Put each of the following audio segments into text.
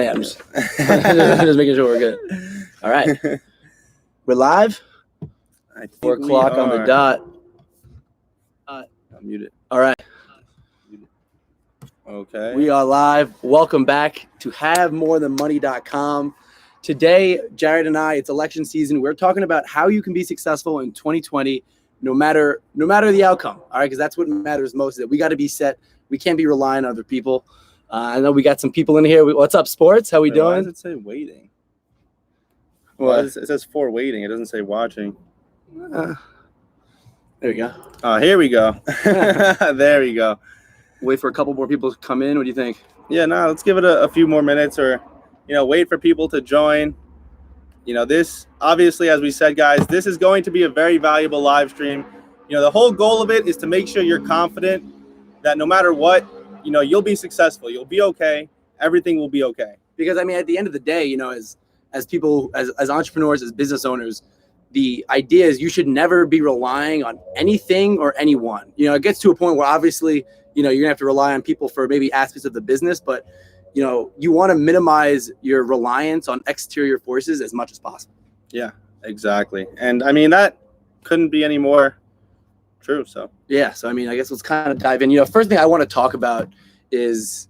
Yeah, I'm just making sure we're good. All right. We're live. 4 o'clock on the dot. I'm muted. All right. Okay. We are live. Welcome back to HaveMoreThanMoney.com. Today, Jared and I, it's election season. We're talking about how you can be successful in 2020, no matter the outcome. All right, because that's what matters most. Is that we got to be set. We can't be relying on other people. I know we got some people in here. What's up, sports? How we doing? Why does it say waiting? What? It says for waiting. It doesn't say watching. There we go. Here we go. There we go. Wait for a couple more people to come in. What do you think? Yeah, let's give it a few more minutes, or wait for people to join. This obviously, as we said, guys, this is going to be a very valuable live stream. The whole goal of it is to make sure you're confident that no matter what, you'll be successful. You'll be okay. Everything will be okay. Because I mean, at the end of the day, as people, as entrepreneurs, as business owners, the idea is you should never be relying on anything or anyone. It gets to a point where obviously, you're gonna have to rely on people for maybe aspects of the business, but you want to minimize your reliance on exterior forces as much as possible. Yeah, exactly. And I mean, that couldn't be any more true. So yeah. So I mean, I guess let's kind of dive in. First thing I want to talk about is,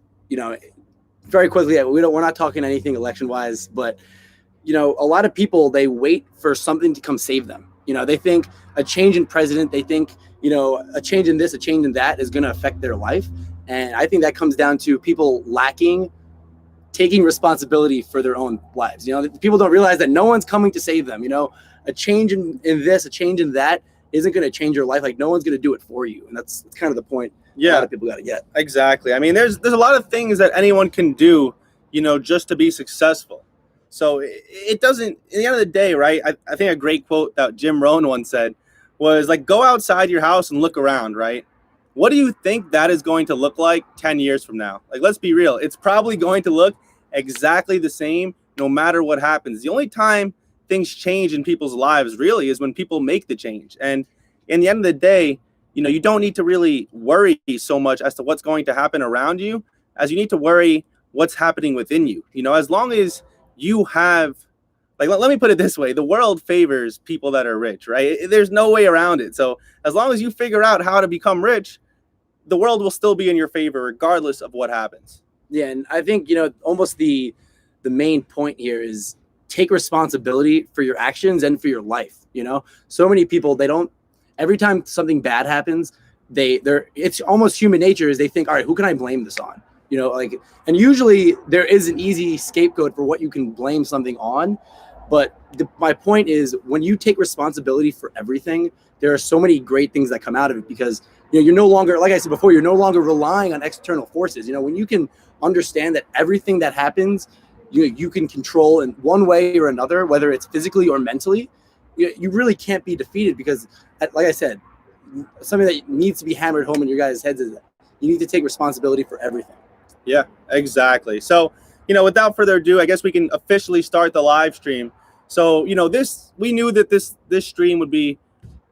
very quickly, we're not talking anything election wise, but a lot of people, they wait for something to come save them. They think a change in president, they think, a change in this, a change in that is going to affect their life. And I think that comes down to people taking responsibility for their own lives. People don't realize that no one's coming to save them. A change in this, a change in that isn't going to change your life. Like, no one's going to do it for you. And that's kind of the point. Yeah, a lot of people got to get. Exactly. I mean, there's a lot of things that anyone can do, just to be successful. So it doesn't, at the end of the day, right? I think a great quote that Jim Rohn once said was like, go outside your house and look around, right? What do you think that is going to look like 10 years from now? Like, let's be real. It's probably going to look exactly the same no matter what happens. The only time things change in people's lives really is when people make the change. And in the end of the day, you don't need to really worry so much as to what's going to happen around you as you need to worry what's happening within you. As long as you have, like, let me put it this way, the world favors people that are rich, right? There's no way around it. So as long as you figure out how to become rich, the world will still be in your favor regardless of what happens. Yeah, and I think, almost the main point here is take responsibility for your actions and for your life. So many people, they don't, every time something bad happens, it's almost human nature is they think, all right, who can I blame this on? And usually there is an easy scapegoat for what you can blame something on. But my point is, when you take responsibility for everything, there are so many great things that come out of it, because you're no longer, like I said before, you're no longer relying on external forces. When you can understand that everything that happens, you can control in one way or another, whether it's physically or mentally, you really can't be defeated, because, like I said, something that needs to be hammered home in your guys' heads is that you need to take responsibility for everything. Yeah, exactly. So, without further ado, I guess we can officially start the live stream. So, we knew that this stream would be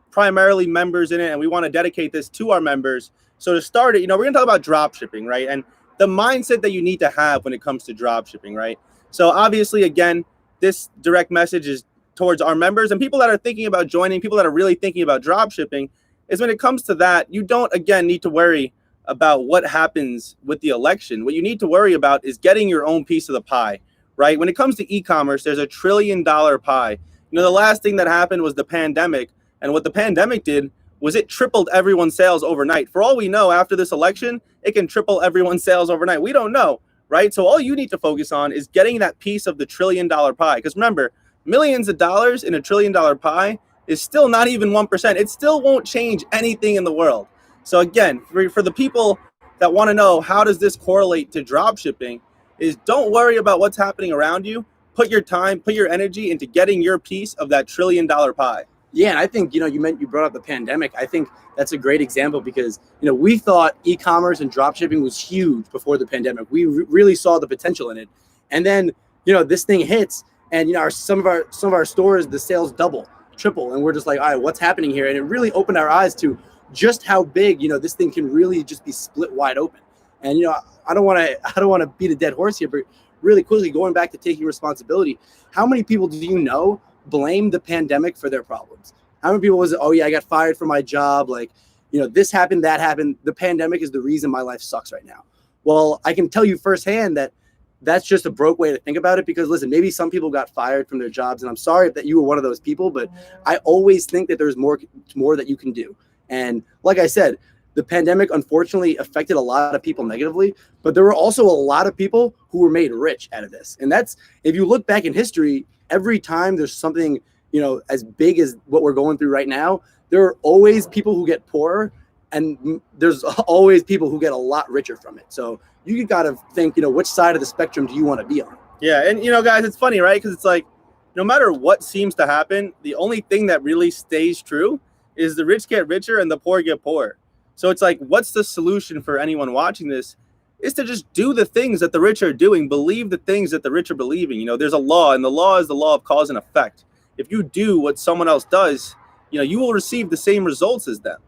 primarily members in it, and we want to dedicate this to our members. So to start it, we're going to talk about drop shipping, right? And the mindset that you need to have when it comes to drop shipping, right? So obviously, again, this direct message is towards our members and people that are thinking about joining, people that are really thinking about drop shipping, is when it comes to that, you don't, again, need to worry about what happens with the election. What you need to worry about is getting your own piece of the pie, right? When it comes to e-commerce, there's $1 trillion pie. The last thing that happened was the pandemic. And what the pandemic did was it tripled everyone's sales overnight. For all we know, after this election, it can triple everyone's sales overnight. We don't know, right? So all you need to focus on is getting that piece of the $1 trillion pie. Because remember, millions of dollars in $1 trillion pie is still not even 1%. It still won't change anything in the world. So again, for the people that want to know how does this correlate to drop shipping, is don't worry about what's happening around you. Put your time, put your energy into getting your piece of that $1 trillion pie. Yeah, and I think, you brought up the pandemic. I think that's a great example because, we thought e-commerce and dropshipping was huge before the pandemic. We really saw the potential in it. And then, this thing hits and, some of our stores, the sales double, triple. And we're just like, all right, what's happening here? And it really opened our eyes to just how big, this thing can really just be split wide open. And, I don't want to beat a dead horse here, but really quickly, going back to taking responsibility, how many people do you know blame the pandemic for their problems? How many people was it, oh yeah, I got fired from my job, like, you know, this happened, that happened, the pandemic is the reason my life sucks right now? Well, I can tell you firsthand that that's just a broke way to think about it, because listen, maybe some people got fired from their jobs, and I'm sorry that you were one of those people, but I always think that there's more that you can do. And like I said, the pandemic unfortunately affected a lot of people negatively, but there were also a lot of people who were made rich out of this. And that's, if you look back in history, every time there's something, you know, as big as what we're going through right now, there are always people who get poorer, and there's always people who get a lot richer from it. So you got to think, you know, which side of the spectrum do you want to be on? Yeah. And, you know, guys, it's funny, right? Because it's like, no matter what seems to happen, the only thing that really stays true is the rich get richer and the poor get poorer. So it's like, what's the solution for anyone watching this? Is to just do the things that the rich are doing, believe the things that the rich are believing. You know, there's a law, and the law is the law of cause and effect. If you do what someone else does, you know, you will receive the same results as them.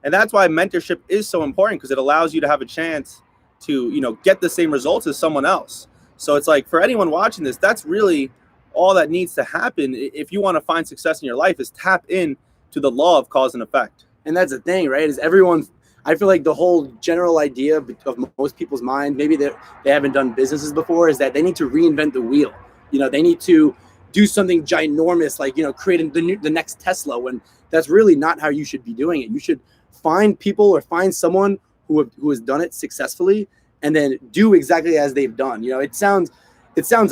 And that's why mentorship is so important, because it allows you to have a chance to, you know, get the same results as someone else. So it's like, for anyone watching this, that's really all that needs to happen if you want to find success in your life, is tap in to the law of cause and effect. And that's the thing, right? Is everyone, I feel like the whole general idea of most people's mind, maybe they haven't done businesses before, is that they need to reinvent the wheel. You know, they need to do something ginormous, like, you know, create the next Tesla, when that's really not how you should be doing it. You should find people or find someone who has done it successfully, and then do exactly as they've done. You know, it sounds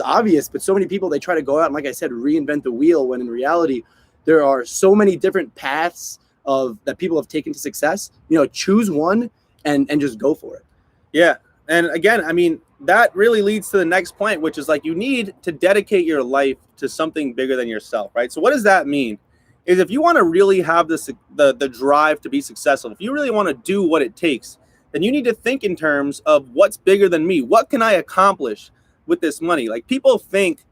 obvious, but so many people, they try to go out and, like I said, reinvent the wheel, when in reality, there are so many different paths that people have taken to success. You know, choose one and just go for it. Yeah. And again, I mean, that really leads to the next point, which is like, you need to dedicate your life to something bigger than yourself, right? So what does that mean? Is if you want to really have the drive to be successful, if you really want to do what it takes, then you need to think in terms of what's bigger than me. What can I accomplish with this money? Like, people think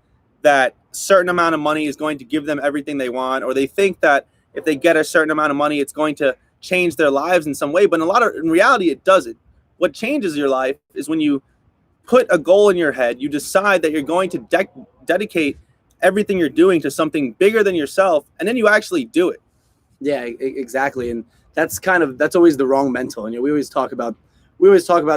that a certain amount of money is going to give them everything they want, or they think that if they get a certain amount of money, it's going to change their lives in some way. But in reality, it doesn't. What changes your life is when you put a goal in your head, you decide that you're going to dedicate everything you're doing to something bigger than yourself, and then you actually do it. Yeah, exactly. And that's always the wrong mental. And, you know, we always talk about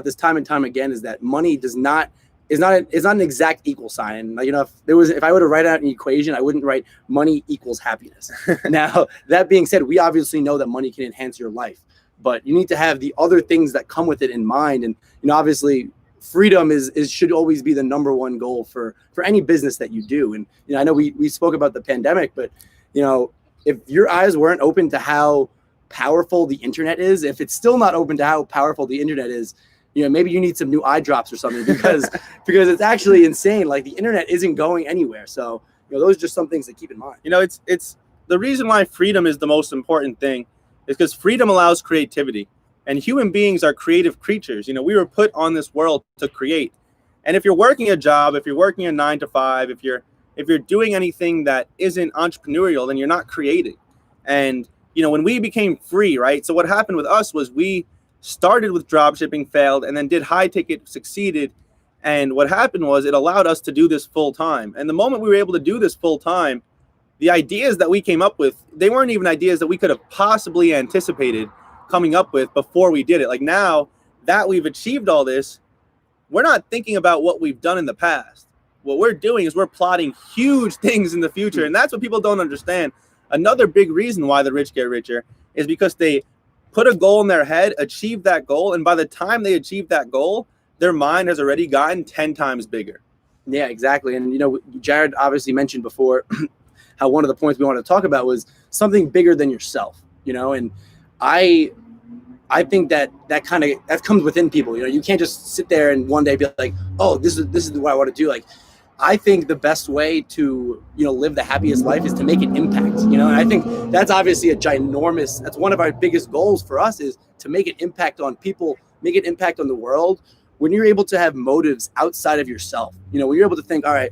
this time and time again, is that money is not an exact equal sign. And, you know, if I were to write out an equation, I wouldn't write money equals happiness. Now, that being said, we obviously know that money can enhance your life, but you need to have the other things that come with it in mind. And, you know, obviously freedom should always be the number one goal for any business that you do. And, you know, I know we spoke about the pandemic, but, you know, if your eyes weren't open to how powerful the internet is, if it's still not open to how powerful the internet is, you know, maybe you need some new eye drops or something, because it's actually insane. Like, the internet isn't going anywhere. So, you know, those are just some things to keep in mind. You know, it's the reason why freedom is the most important thing is because freedom allows creativity, and human beings are creative creatures. You know, we were put on this world to create. And if you're working a job, if you're working a 9 to 5, if you're doing anything that isn't entrepreneurial, then you're not creating. And, you know, when we became free, right? So what happened with us was we started with dropshipping, failed, and then did high ticket, succeeded. And what happened was it allowed us to do this full time. And the moment we were able to do this full time, the ideas that we came up with, they weren't even ideas that we could have possibly anticipated coming up with before we did it. Like, now that we've achieved all this, we're not thinking about what we've done in the past. What we're doing is we're plotting huge things in the future. And that's what people don't understand. Another big reason why the rich get richer is because they put a goal in their head, achieve that goal, and by the time they achieve that goal, their mind has already gotten 10 times bigger. Yeah, exactly. And, you know, Jared obviously mentioned before how one of the points we wanted to talk about was something bigger than yourself, you know, and I think that comes within people. You know, you can't just sit there and one day be like, oh, this is what I want to do. Like, I think the best way to, you know, live the happiest life is to make an impact, you know, and I think that's obviously that's one of our biggest goals for us, is to make an impact on people, make an impact on the world. When you're able to have motives outside of yourself, you know, when you're able to think, all right,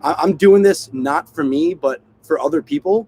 I'm doing this not for me, but for other people,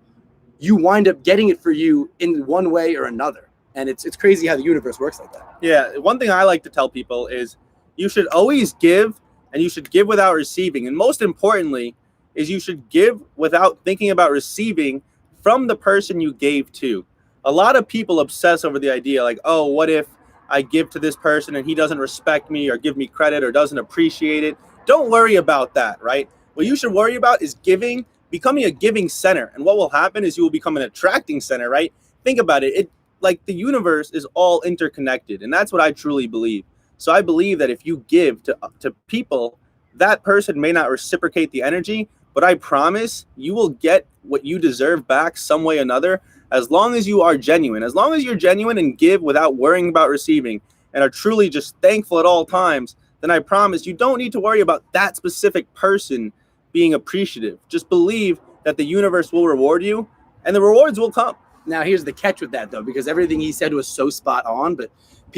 you wind up getting it for you in one way or another. And it's crazy how the universe works like that. Yeah. One thing I like to tell people is you should always give and you should give without receiving. And most importantly is you should give without thinking about receiving from the person you gave to. A lot of people obsess over the idea like, oh, what if I give to this person and he doesn't respect me or give me credit or doesn't appreciate it? Don't worry about that, right? What you should worry about is giving, becoming a giving center. And what will happen is you will become an attracting center, right? Think about it. Like the universe is all interconnected. And that's what I truly believe. So I believe that if you give to people, that person may not reciprocate the energy, but I promise you will get what you deserve back some way or another, as long as you are genuine. As long as you're genuine and give without worrying about receiving and are truly just thankful at all times, then I promise you don't need to worry about that specific person being appreciative. Just believe that the universe will reward you and the rewards will come. Now, here's the catch with that, though, because everything he said was so spot on. But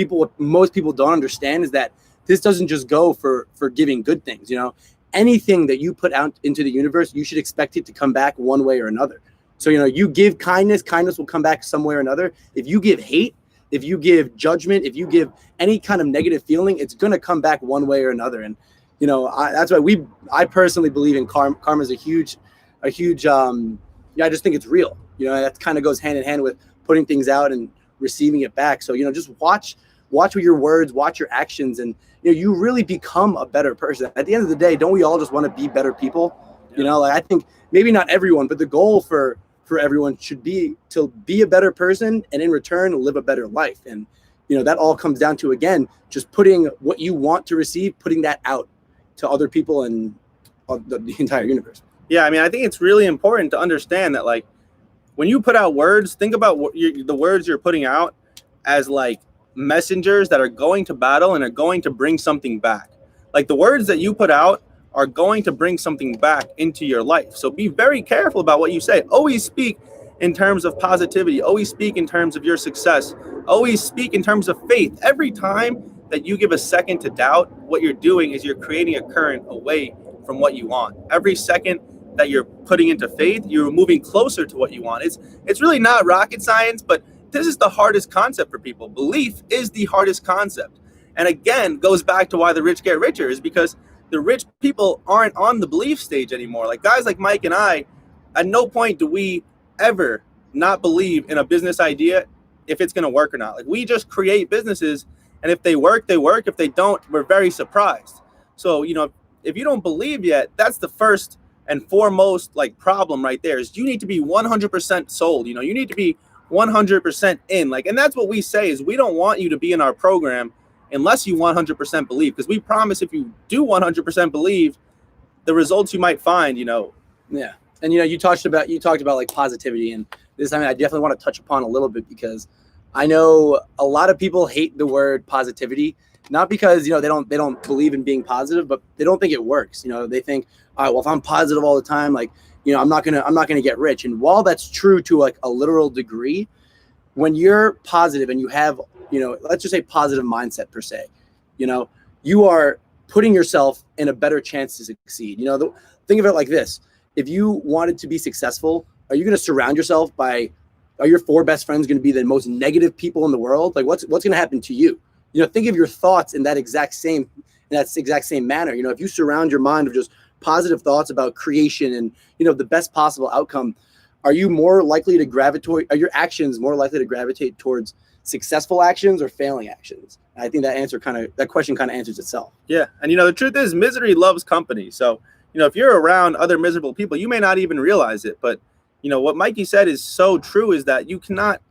what most people don't understand is that this doesn't just go for giving good things. You know, anything that you put out into the universe, you should expect it to come back one way or another. So, you know, you give kindness, kindness will come back some way or another. If you give hate, if you give judgment, if you give any kind of negative feeling, it's going to come back one way or another. And, you know, that's why I personally believe in karma. Karma is a huge, I just think it's real. You know, that kind of goes hand in hand with putting things out and receiving it back. So, you know, just watch with your words, watch your actions, and, you know, you really become a better person. At the end of the day, don't we all just want to be better people? Yeah. You know, like, I think maybe not everyone, but the goal for everyone should be to be a better person and in return live a better life. And, you know, that all comes down to, again, just putting what you want to receive, putting that out to other people and the entire universe. Yeah, I mean, I think it's really important to understand that, like, when you put out words, think about the words you're putting out as like messengers that are going to battle and are going to bring something back. Like, the words that you put out are going to bring something back into your life. So be very careful about what you say. Always speak in terms of positivity. Always speak in terms of your success. Always speak in terms of faith. Every time that you give a second to doubt, what you're doing is you're creating a current away from what you want. Every second that you're putting into faith, you're moving closer to what you want. It's really not rocket science, but this is the hardest concept for people. Belief is the hardest concept. And again, goes back to why the rich get richer, is because the rich people aren't on the belief stage anymore. Like guys like Mike and I, at no point do we ever not believe in a business idea if it's going to work or not. Like, we just create businesses, and if they work, they work. If they don't, we're very surprised. So, you know, if you don't believe yet, that's the first and foremost like problem right there, is you need to be 100% sold. You know, you need to be 100% in. Like, and that's what we say, is we don't want you to be in our program unless you 100% believe, because we promise if you do 100% believe, the results you might find, you know. Yeah. And, you know, you talked about like positivity, and this, I mean, I definitely want to touch upon a little bit, because I know a lot of people hate the word positivity, not because, you know, they don't believe in being positive, but they don't think it works. You know, they think, all right, well, if I'm positive all the time, like, you know, I'm not gonna get rich. And while that's true to like a literal degree, when you're positive and you have, you know, let's just say positive mindset per se, you know, you are putting yourself in a better chance to succeed. You know, think of it like this: if you wanted to be successful, are you going to surround yourself by, are your 4 best friends going to be the most negative people in the world? Like, what's going to happen to you? You know, think of your thoughts in that exact same manner. You know, if you surround your mind with just positive thoughts about creation and, you know, the best possible outcome, are you more likely to gravitate? Are your actions more likely to gravitate towards successful actions or failing actions? And I think that question kind of answers itself. Yeah, and you know, the truth is, misery loves company. So, you know, if you're around other miserable people, you may not even realize it. But, you know, what Mikey said is so true, is that you cannot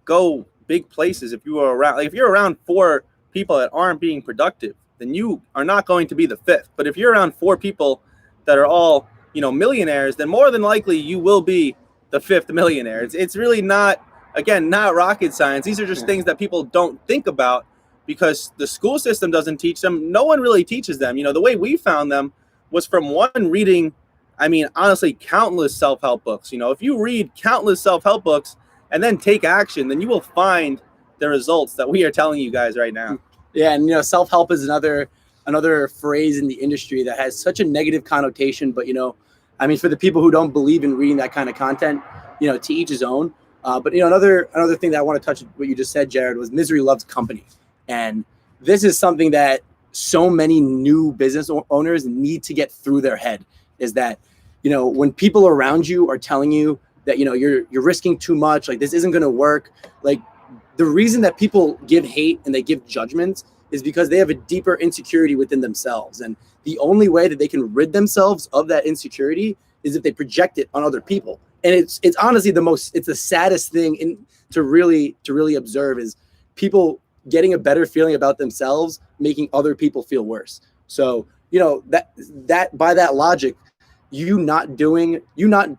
go big places if you are around, like, if you're around 4 people that aren't being productive, then you are not going to be the 5th. But if you're around 4 people that are all, you know, millionaires, then more than likely you will be the 5th millionaire. It's really not, again, not rocket science. These are just things that people don't think about because the school system doesn't teach them. No one really teaches them. You know, the way we found them was from reading, I mean, honestly, countless self-help books. You know, if you read countless self-help books and then take action, then you will find the results that we are telling you guys right now. Yeah, and, you know, self-help is another phrase in the industry that has such a negative connotation. But, you know, I mean, for the people who don't believe in reading that kind of content, you know, to each his own. But, you know, another thing that I want to touch what you just said, Jared, was misery loves company. And this is something that so many new business owners need to get through their head is that, you know, when people around you are telling you that, you know, you're risking too much, like this isn't going to work. Like the reason that people give hate and they give judgments is because they have a deeper insecurity within themselves. And the only way that they can rid themselves of that insecurity is if they project it on other people. And it's honestly it's the saddest thing to really observe is people getting a better feeling about themselves, making other people feel worse. So, you know, that by that logic, you not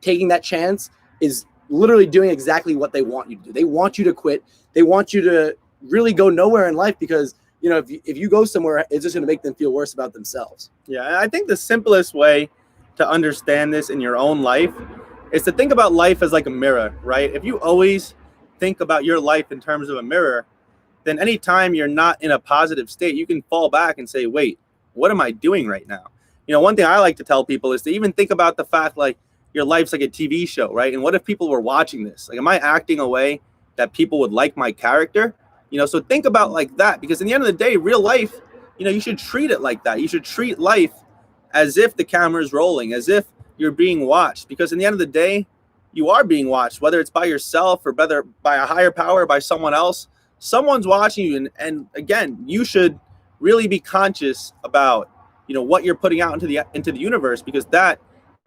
taking that chance is literally doing exactly what they want you to do. They want you to quit. They want you to really go nowhere in life because, you know, if you go somewhere, it's just going to make them feel worse about themselves. Yeah. And I think the simplest way to understand this in your own life is to think about life as like a mirror, right? If you always think about your life in terms of a mirror, then anytime you're not in a positive state, you can fall back and say, wait, what am I doing right now? You know, one thing I like to tell people is to even think about the fact like your life's like a TV show, right? And what if people were watching this? Like, am I acting a way that people would like my character? You know, so think about like that, because in the end of the day, real life, you know, you should treat it like that. You should treat life as if the camera is rolling, as if you're being watched, because in the end of the day, you are being watched, whether it's by yourself or whether by a higher power or by someone else. Someone's watching you, and again, you should really be conscious about, you know, what you're putting out into the universe, because that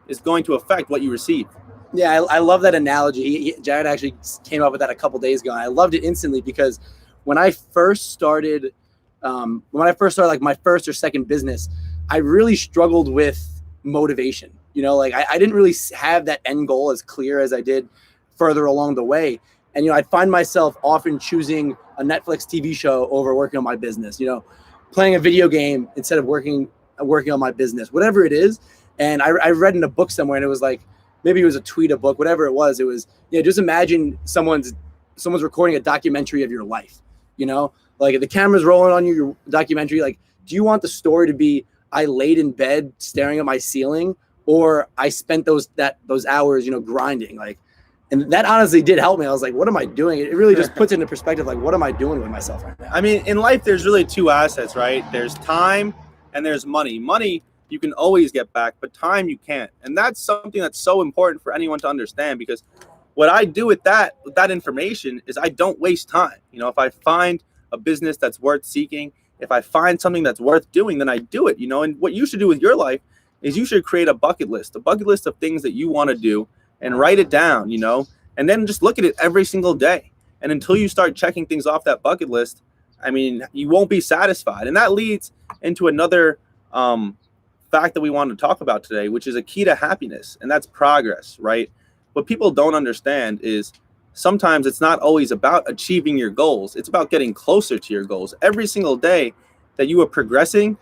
is going to affect what you receive. Yeah, I love that analogy. Jared actually came up with that a couple days ago, and I loved it instantly because when I first started like my first or second business, I really struggled with motivation. You know, like I didn't really have that end goal as clear as I did further along the way. And, you know, I'd find myself often choosing a Netflix TV show over working on my business, you know, playing a video game instead of working on my business, whatever it is. And I read in a book somewhere, and it was like, maybe it was a tweet, a book, whatever it was, you know, just imagine someone's recording a documentary of your life, you know, like the camera's rolling on you, your documentary. Like, do you want the story to be, I laid in bed staring at my ceiling, or I spent those hours, you know, grinding? Like, and that honestly did help me. I was like, what am I doing? It really just puts into perspective, like, what am I doing with myself right now? I mean, in life, there's really two assets, right? There's time and there's money. Money, you can always get back, but time you can't. And that's something that's so important for anyone to understand, because what I do with that information is I don't waste time. You know, if I find a business that's worth seeking, if I find something that's worth doing, then I do it, you know. And what you should do with your life is you should create a bucket list of things that you want to do, and write it down, you know, and then just look at it every single day. And until you start checking things off that bucket list, I mean, you won't be satisfied. And that leads into another fact that we want to talk about today, which is a key to happiness, and that's progress, right? What people don't understand is sometimes it's not always about achieving your goals. It's about getting closer to your goals. Every single day that you are progressing,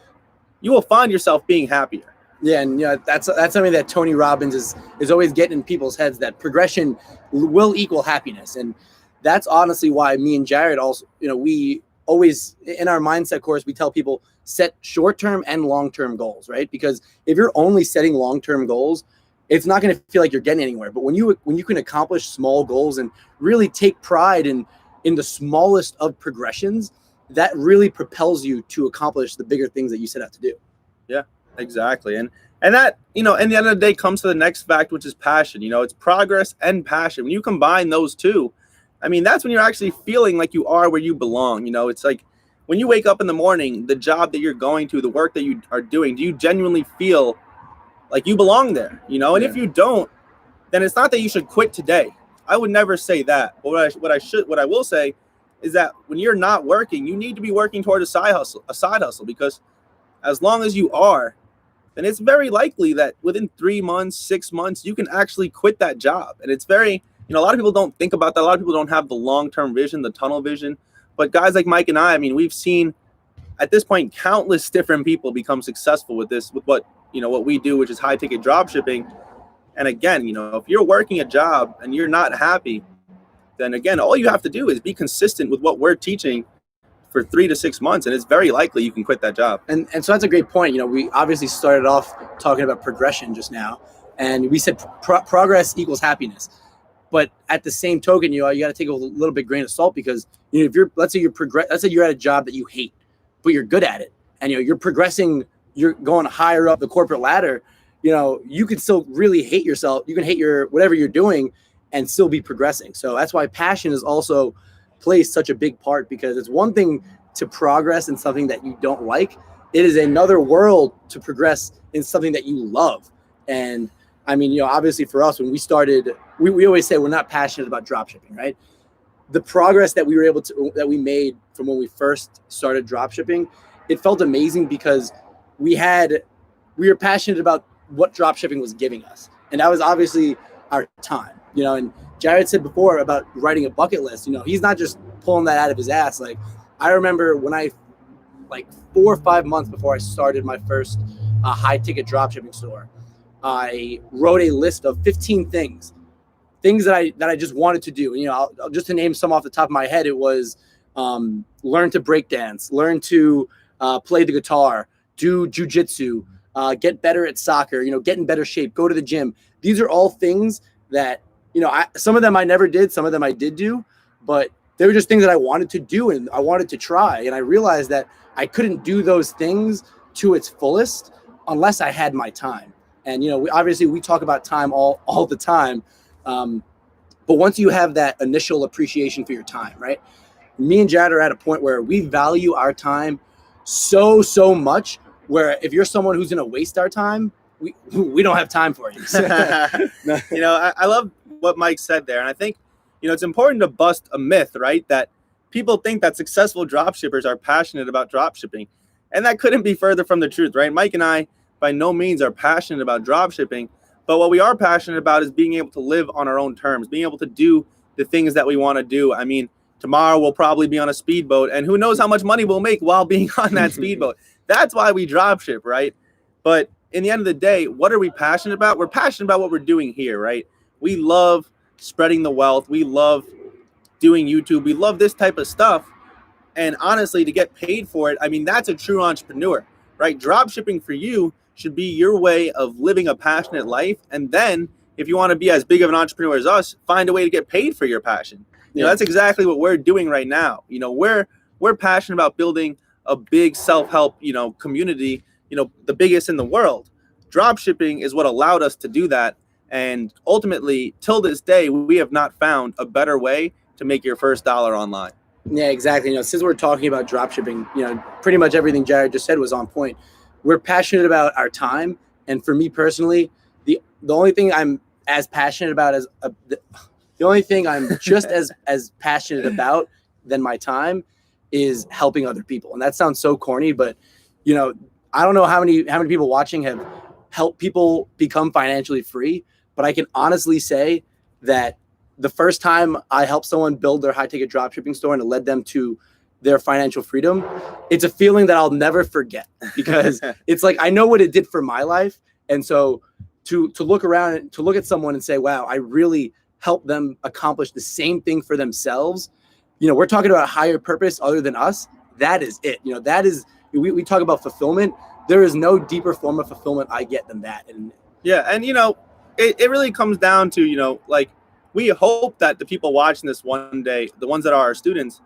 you will find yourself being happier. Yeah, and you know, that's something that Tony Robbins is always getting in people's heads, that progression will equal happiness. And that's honestly why me and Jared also, you know, we always in our mindset course, we tell people set short-term and long-term goals, right? Because if you're only setting long-term goals, it's not going to feel like you're getting anywhere. But when you can accomplish small goals and really take pride in the smallest of progressions, that really propels you to accomplish the bigger things that you set out to do. Yeah. Exactly. And that, you know, in the end of the day comes to the next fact, which is passion. You know, it's progress and passion. When you combine those two, I mean, that's when you're actually feeling like you are where you belong. You know, it's like when you wake up in the morning, the job that you're going to, the work that you are doing, do you genuinely feel like you belong there? You know, and Yeah. If you don't, then it's not that you should quit today. I would never say that. But what I will say is that when you're not working, you need to be working toward a side hustle, because as long as you are, then it's very likely that within 3 months, 6 months, you can actually quit that job. And it's very, you know, a lot of people don't think about that. A lot of people don't have the long-term vision, the tunnel vision. But guys like Mike and I mean, we've seen at this point countless different people become successful with what we do, which is high ticket drop shipping. And again, you know, if you're working a job and you're not happy, then again, all you have to do is be consistent with what we're teaching for 3 to 6 months, and it's very likely you can quit that job. And so that's a great point. You know, we obviously started off talking about progression just now, and we said progress equals happiness. But at the same token, you know, you got to take a little bit grain of salt, because, you know, if let's say you're at a job that you hate, but you're good at it, and you're progressing, you're going higher up the corporate ladder, you can still really hate yourself. You can hate whatever you're doing and still be progressing. So that's why passion is also plays such a big part, because it's one thing to progress in something that you don't like. It is another world to progress in something that you love. And I mean, obviously for us, when we started, we always say we're not passionate about dropshipping, right? The progress that we made from when we first started dropshipping, it felt amazing because we were passionate about what dropshipping was giving us. And that was obviously our time, and Jared said before about writing a bucket list, he's not just pulling that out of his ass. Like, I remember when like 4 or 5 months before I started my first high ticket dropshipping store, I wrote a list of 15 things that I just wanted to do. Just to name some off the top of my head, it was learn to break dance, learn to play the guitar, do jujitsu, get better at soccer, get in better shape, go to the gym. These are all things that, some of them I never did, some of them I did do, but they were just things that I wanted to do and I wanted to try. And I realized that I couldn't do those things to its fullest unless I had my time. And, we talk about time all the time. But once you have that initial appreciation for your time, right? Me and Jad are at a point where we value our time so much, where if you're someone who's going to waste our time, we don't have time for you. I love what Mike said there. And I think, it's important to bust a myth, right? That people think that successful dropshippers are passionate about dropshipping. And that couldn't be further from the truth, right? Mike and I, by no means, are passionate about dropshipping. But what we are passionate about is being able to live on our own terms, being able to do the things that we want to do. I mean, tomorrow we'll probably be on a speedboat, and who knows how much money we'll make while being on that speedboat. That's why we dropship, right? But in the end of the day, what are we passionate about? We're passionate about what we're doing here, right? We love spreading the wealth. We love doing YouTube. We love this type of stuff. And honestly, to get paid for it, I mean, that's a true entrepreneur, right? Dropshipping for you should be your way of living a passionate life. And then if you want to be as big of an entrepreneur as us, find a way to get paid for your passion. That's exactly what we're doing right now. We're passionate about building a big self-help, community, the biggest in the world. Dropshipping is what allowed us to do that. And ultimately, till this day, we have not found a better way to make your first dollar online. Yeah, exactly. Since we're talking about dropshipping, pretty much everything Jared just said was on point. We're passionate about our time. And for me personally, the only thing I'm as passionate about as the only thing I'm just as passionate about than my time is helping other people. And that sounds so corny, but I don't know how many people watching have helped people become financially free, but I can honestly say that the first time I helped someone build their high ticket dropshipping store and it led them to their financial freedom, it's a feeling that I'll never forget, because it's like, I know what it did for my life. And so to look around and to look at someone and say, wow, I really helped them accomplish the same thing for themselves. We're talking about a higher purpose other than us. That is it. That is, we talk about fulfillment. There is no deeper form of fulfillment I get than that. And yeah. And, it really comes down to, we hope that the people watching this one day, the ones that are our students,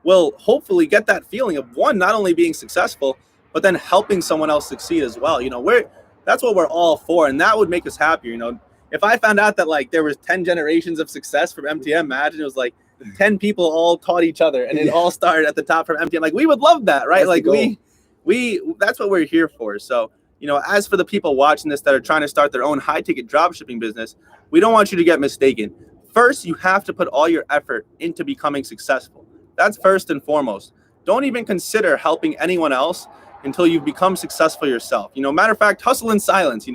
will hopefully get that feeling of, one, not only being successful, but then helping someone else succeed as well. That's what we're all for. And that would make us happier. If I found out that there was 10 generations of success from MTM, imagine it was 10 people all taught each other and it all started at the top from MTM. We would love that, right? That's what we're here for. So, as for the people watching this that are trying to start their own high ticket dropshipping business, we don't want you to get mistaken. First, you have to put all your effort into becoming successful. That's first and foremost. Don't even consider helping anyone else until you've become successful yourself. Matter of fact, hustle in silence,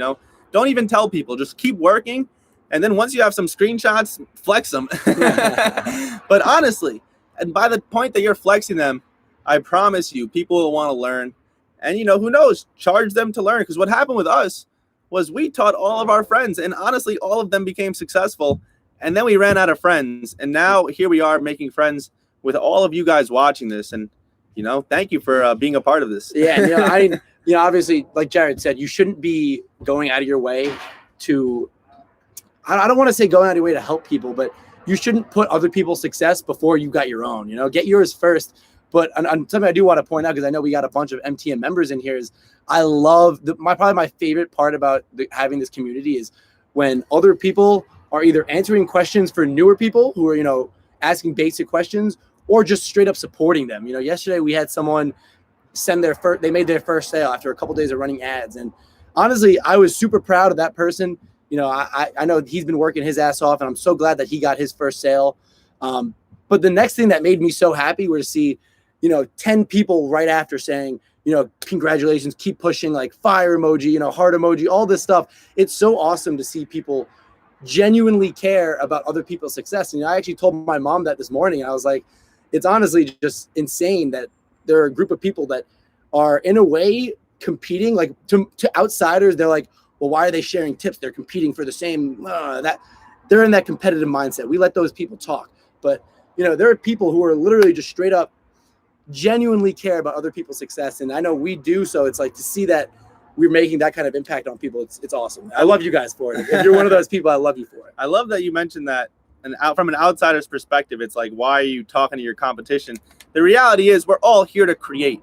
Don't even tell people, just keep working. And then once you have some screenshots, flex them. But honestly, and by the point that you're flexing them, I promise you, people will want to learn. And, who knows, charge them to learn. Because what happened with us was we taught all of our friends, and honestly, all of them became successful. And then we ran out of friends. And now here we are making friends with all of you guys watching this. And, thank you for being a part of this. Yeah. Obviously, like Jared said, you shouldn't be going out of your way to, I don't want to say going out of your way to help people, but you shouldn't put other people's success before you got your own. Get yours first. But on something I do want to point out, because I know we got a bunch of MTM members in here, is I love probably my favorite part about having this community is when other people are either answering questions for newer people who are, asking basic questions, or just straight up supporting them. Yesterday we had someone they made their first sale after a couple of days of running ads. And honestly, I was super proud of that person. I know he's been working his ass off, and I'm so glad that he got his first sale. But the next thing that made me so happy was to see, 10 people right after saying, congratulations, keep pushing, like fire emoji, heart emoji, all this stuff. It's so awesome to see people genuinely care about other people's success. And I actually told my mom that this morning. I was like, it's honestly just insane that there are a group of people that are in a way competing, like to outsiders. They're like, well, why are they sharing tips? They're competing for the same, that they're in that competitive mindset. We let those people talk. But, there are people who are literally just straight up genuinely care about other people's success. And I know we do. So it's like to see that we're making that kind of impact on people. It's awesome. I love you guys for it. If you're one of those people, I love you for it. I love that you mentioned that. And from an outsider's perspective, it's like, why are you talking to your competition? The reality is we're all here to create.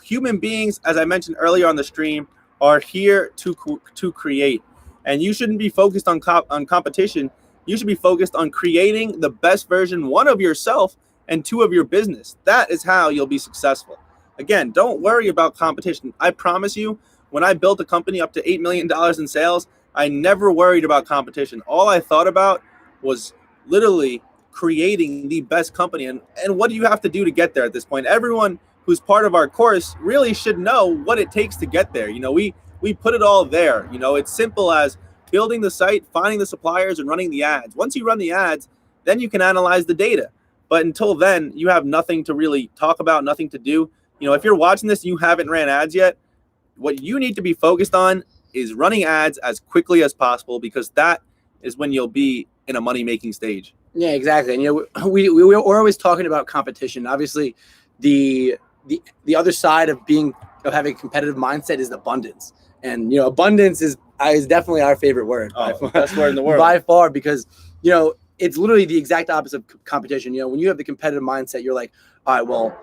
Human beings, as I mentioned earlier on the stream, are here to create. And you shouldn't be focused on competition. You should be focused on creating the best version, one, of yourself, and two, of your business. That is how you'll be successful. Again, don't worry about competition. I promise you, when I built a company up to $8 million in sales, I never worried about competition. All I thought about was literally creating the best company. And what do you have to do to get there at this point? Everyone who's part of our course really should know what it takes to get there. We put it all there. It's simple as building the site, finding the suppliers, and running the ads. Once you run the ads, then you can analyze the data. But until then, you have nothing to really talk about, nothing to do. If you're watching this and you haven't ran ads yet, what you need to be focused on is running ads as quickly as possible, because that is when you'll be in a money-making stage. Yeah, exactly. And we're always talking about competition. Obviously, the other side of having a competitive mindset is abundance. And abundance is definitely our favorite word. Best word in the world by far, because it's literally the exact opposite of competition. When you have the competitive mindset, you're like, all right, well,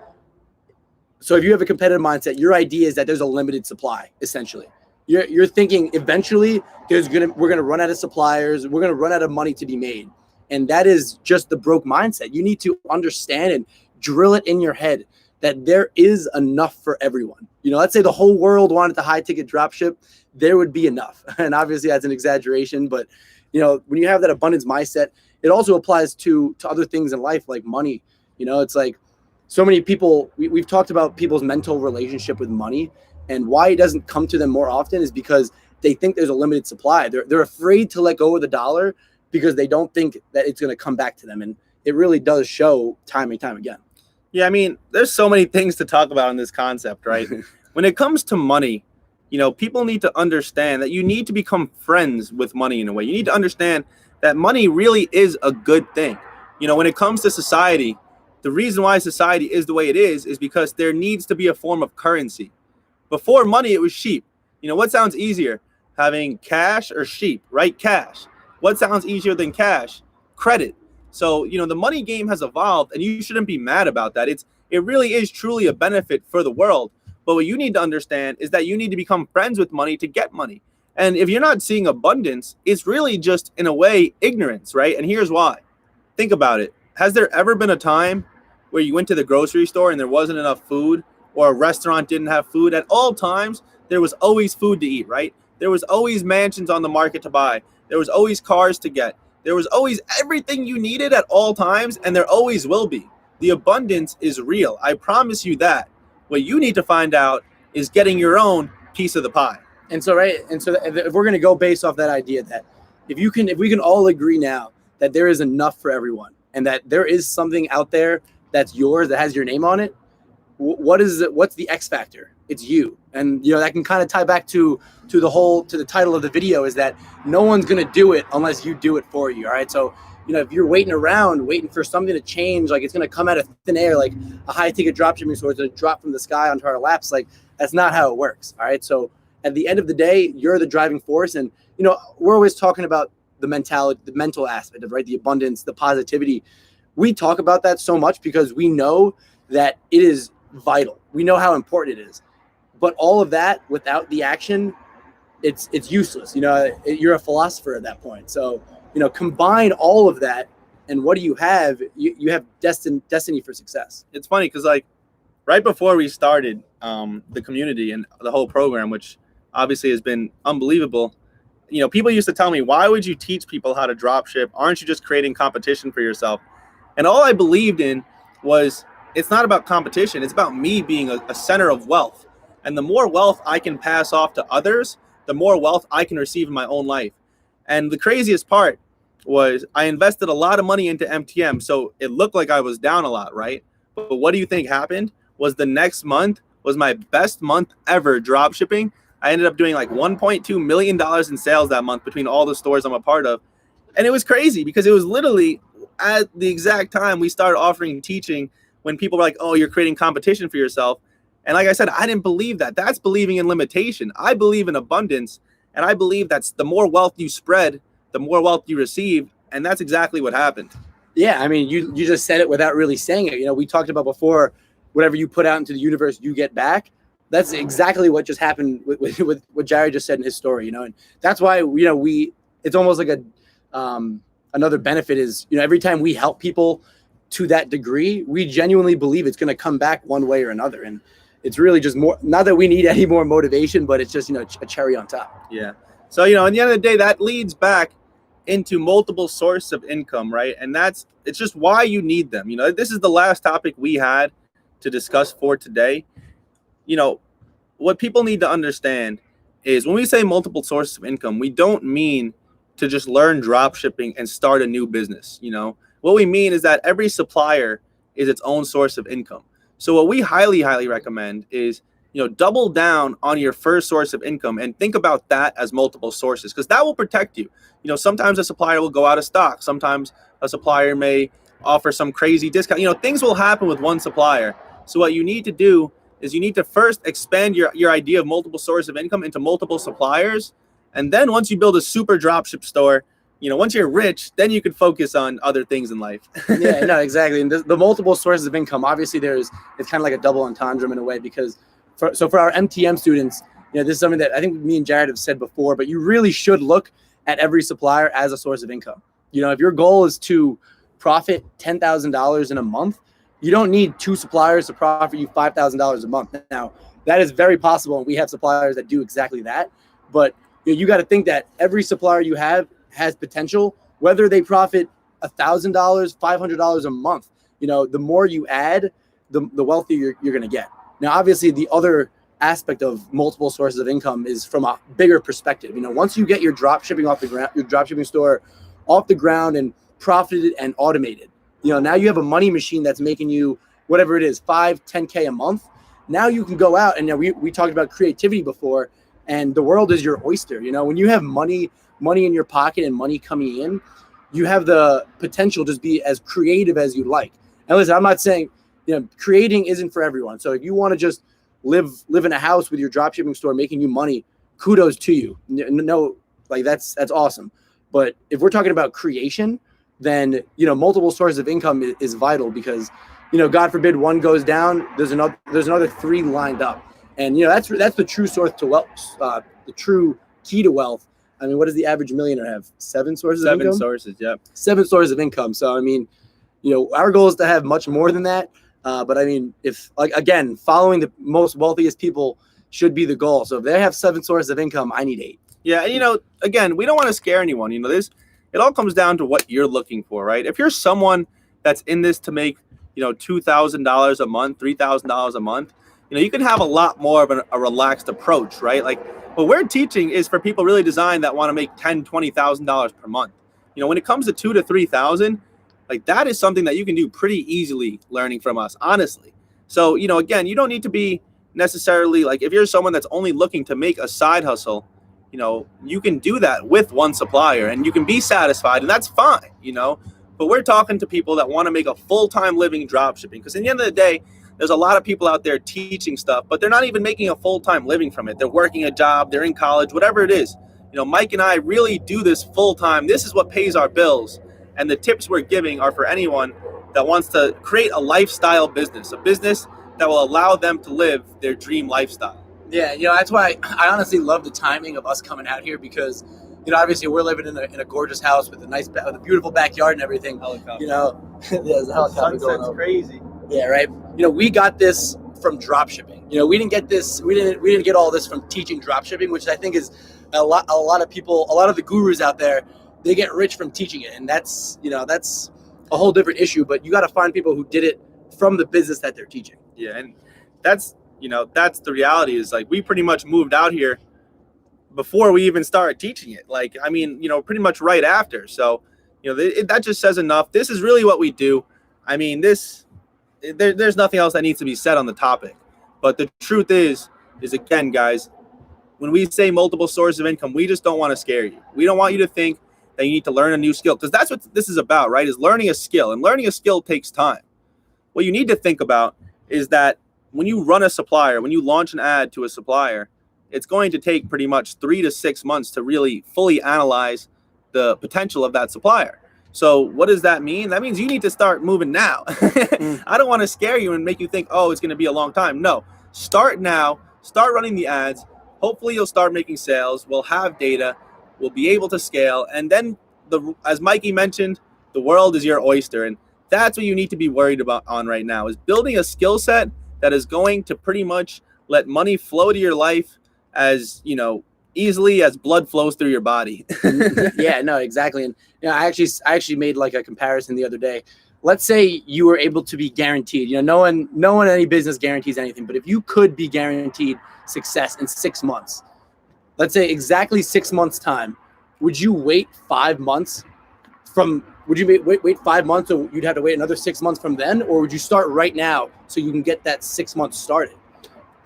so if you have a competitive mindset, your idea is that there's a limited supply, essentially. You're thinking eventually we're gonna run out of suppliers, we're gonna run out of money to be made. And that is just the broke mindset. You need to understand and drill it in your head that there is enough for everyone. Let's say the whole world wanted to high ticket dropship, there would be enough. And obviously that's an exaggeration, but when you have that abundance mindset, it also applies to other things in life, like money. It's like so many people, we've talked about people's mental relationship with money, and why it doesn't come to them more often is because they think there's a limited supply. They're afraid to let go of the dollar because they don't think that it's going to come back to them. And it really does show time and time again. Yeah, I mean, there's so many things to talk about in this concept, right? When it comes to money, people need to understand that you need to become friends with money in a way. You need to understand that money really is a good thing. When it comes to society, the reason why society is the way it is because there needs to be a form of currency. Before money, it was sheep. What sounds easier, having cash or sheep, right? Cash. What sounds easier than cash? Credit. So, the money game has evolved, and you shouldn't be mad about that. It really is truly a benefit for the world. But what you need to understand is that you need to become friends with money to get money. And if you're not seeing abundance, it's really just, in a way, ignorance, right? And here's why. Think about it. Has there ever been a time where you went to the grocery store and there wasn't enough food, or a restaurant didn't have food? At all times, there was always food to eat, right? There was always mansions on the market to buy. There was always cars to get. There was always everything you needed at all times, and there always will be. The abundance is real. I promise you that. What you need to find out is getting your own piece of the pie. And so if we're going to go based off that idea that if we can all agree now that there is enough for everyone, and that there is something out there that's yours, that has your name on it, what's the X factor? It's you. And that can kind of tie back to the title of the video, is that no one's going to do it unless you do it for you. All right. So, if you're waiting for something to change, like it's going to come out of thin air, like a high ticket dropshipping store, it's going to drop from the sky onto our laps. Like, that's not how it works. All right. So at the end of the day, you're the driving force. And, we're always talking about the mental aspect of, right, the abundance, the positivity. We talk about that so much because we know that it is vital. We know how important it is, but all of that without the action, it's useless. You're a philosopher at that point. So, combine all of that, and what do you have? You have destiny for success. It's funny because like right before we started the community and the whole program, which obviously has been unbelievable, people used to tell me, why would you teach people how to drop ship? Aren't you just creating competition for yourself? And all I believed in was, it's not about competition. It's about me being a center of wealth. And the more wealth I can pass off to others, the more wealth I can receive in my own life. And the craziest part was I invested a lot of money into MTM. So it looked like I was down a lot, right? But what do you think happened? Was the next month was my best month ever drop shipping. I ended up doing like $1.2 million in sales that month between all the stores I'm a part of. And it was crazy because it was literally at the exact time we started offering teaching when people were like, oh, you're creating competition for yourself. And like I said, I didn't believe that. That's believing in limitation. I believe in abundance. And I believe that's the more wealth you spread, the more wealth you receive. And that's exactly what happened. Yeah, I mean, you just said it without really saying it. We talked about before, whatever you put out into the universe, you get back. That's exactly what just happened with what Jared just said in his story, and that's why, it's almost like another benefit is, every time we help people to that degree, we genuinely believe it's going to come back one way or another. And it's really just more, not that we need any more motivation, but it's just, a cherry on top. Yeah. So, at the end of the day, that leads back into multiple sources of income, right? And it's just why you need them. This is the last topic we had to discuss for today. What people need to understand is when we say multiple sources of income, we don't mean to just learn drop shipping and start a new business. What we mean is that every supplier is its own source of income. So what we highly recommend is, double down on your first source of income and think about that as multiple sources, because that will protect you. Sometimes a supplier will go out of stock. Sometimes a supplier may offer some crazy discount. Things will happen with one supplier. So what you need to do is you need to first expand your idea of multiple sources of income into multiple suppliers. And then once you build a super dropship store, once you're rich, then you can focus on other things in life. Yeah, no, exactly. And the multiple sources of income, obviously it's kind of like a double entendre in a way, because for our MTM students, this is something that I think me and Jared have said before, but you really should look at every supplier as a source of income. If your goal is to profit $10,000 in a month, you don't need two suppliers to profit you $5,000 a month. Now, that is very possible, and we have suppliers that do exactly that. But you got to think that every supplier you have has potential, whether they profit $1,000, $500 a month. The more you add, the wealthier you're going to get. Now, obviously, the other aspect of multiple sources of income is from a bigger perspective. Once you get your drop shipping off the ground, your drop shipping store off the ground and profited and automated, now you have a money machine that's making you whatever it is, 5, 10K a month. Now you can go out, and we talked about creativity before, and the world is your oyster. When you have money in your pocket and money coming in, you have the potential to be as creative as you like. And listen, I'm not saying, creating isn't for everyone. So if you want to just live in a house with your dropshipping store making you money, kudos to you. No, like that's awesome. But if we're talking about creation, then multiple sources of income is vital, because God forbid one goes down, there's another three lined up. And that's the true source to wealth, the true key to wealth. I mean, what does the average millionaire have? 7 sources of income? 7 sources, yep. 7 sources of income. So I mean, our goal is to have much more than that. But I mean, if again, following the most wealthiest people should be the goal. So if they have 7 sources of income, I need 8. Yeah, and again, we don't want to scare anyone. It all comes down to what you're looking for, right? If you're someone that's in this to make, $2,000 a month, $3,000 a month, you can have a lot more of a relaxed approach, right? Like what we're teaching is for people really designed that want to make $10,000, $20,000 per month. When it comes to $2,000 to $3,000, like that is something that you can do pretty easily learning from us, honestly. So, again, you don't need to be necessarily like, if you're someone that's only looking to make a side hustle, you can do that with one supplier and you can be satisfied, and that's fine, but we're talking to people that want to make a full-time living drop shipping, because at the end of the day, there's a lot of people out there teaching stuff, but they're not even making a full-time living from it. They're working a job, they're in college, whatever it is. Mike and I really do this full-time. This is what pays our bills, and the tips we're giving are for anyone that wants to create a lifestyle business, a business that will allow them to live their dream lifestyle. Yeah, that's why I honestly love the timing of us coming out here because, obviously we're living in a gorgeous house with with a beautiful backyard and everything. Helicopter. There's a helicopter going over. Crazy. Yeah, right. We got this from dropshipping. We didn't get this. We didn't get all this from teaching dropshipping, which I think is a lot of people, a lot of the gurus out there, they get rich from teaching it, and that's a whole different issue. But you got to find people who did it from the business that they're teaching. Yeah, and that's the reality is like we pretty much moved out here before we even started teaching it. Like, I mean, pretty much right after. So, that just says enough. This is really what we do. I mean, there's nothing else that needs to be said on the topic. But the truth is again, guys, when we say multiple sources of income, we just don't want to scare you. We don't want you to think that you need to learn a new skill, because that's what this is about, right? Is learning a skill, and learning a skill takes time. What you need to think about is that when you run a supplier, when you launch an ad to a supplier, it's going to take pretty much 3 to 6 months to really fully analyze the potential of that supplier. So what does that mean? That means you need to start moving now. I don't want to scare you and make you think, oh, it's going to be a long time. No, start now, start running the ads. Hopefully you'll start making sales. We'll have data. We'll be able to scale. And then, as Mikey mentioned, the world is your oyster. And that's what you need to be worried about on right now, is building a skill set that is going to pretty much let money flow to your life as, easily as blood flows through your body. Yeah, no, exactly. And I actually made like a comparison the other day. Let's say you were able to be guaranteed, no one in any business guarantees anything, but if you could be guaranteed success in 6 months, let's say exactly 6 months time, would you wait 5 months would you wait 5 months, or you'd have to wait another 6 months from then? Or would you start right now so you can get that 6 months started?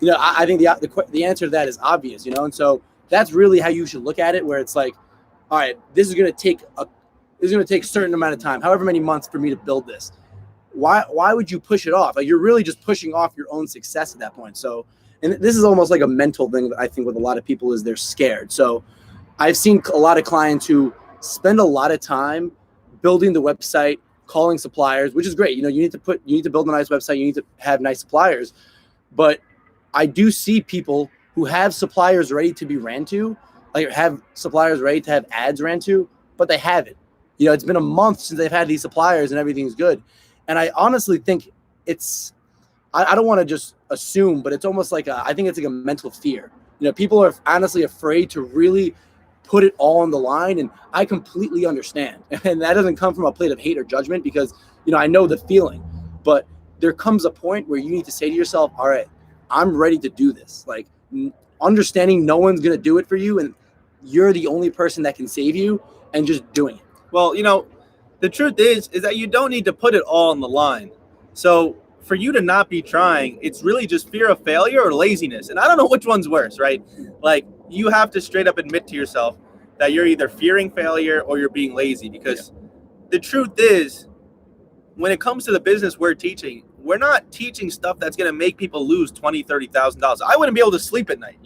I think the answer to that is obvious, and so that's really how you should look at it, where it's like, all right, this is going to take a certain amount of time, however many months for me to build this. Why would you push it off? Like, you're really just pushing off your own success at that point. So, and this is almost like a mental thing that I think with a lot of people is they're scared. So I've seen a lot of clients who spend a lot of time building the website, calling suppliers, which is great. You need to build a nice website. You need to have nice suppliers. But I do see people who have suppliers ready to be ran to, like have suppliers ready to have ads ran to, but they haven't. It's been a month since they've had these suppliers and everything's good. And I honestly think I don't want to just assume, but it's almost like I think it's like a mental fear. People are honestly afraid to really put it all on the line, and I completely understand. And that doesn't come from a place of hate or judgment, because I know the feeling. But there comes a point where you need to say to yourself, all right, I'm ready to do this. Like, understanding no one's going to do it for you, and you're the only person that can save you, and just doing it. Well, the truth is that you don't need to put it all on the line. So for you to not be trying, it's really just fear of failure or laziness. And I don't know which one's worse, right? Like, you have to straight up admit to yourself that you're either fearing failure or you're being lazy, because the truth is, when it comes to the business we're teaching, we're not teaching stuff that's going to make people lose $20,000, $30,000. I wouldn't be able to sleep at night,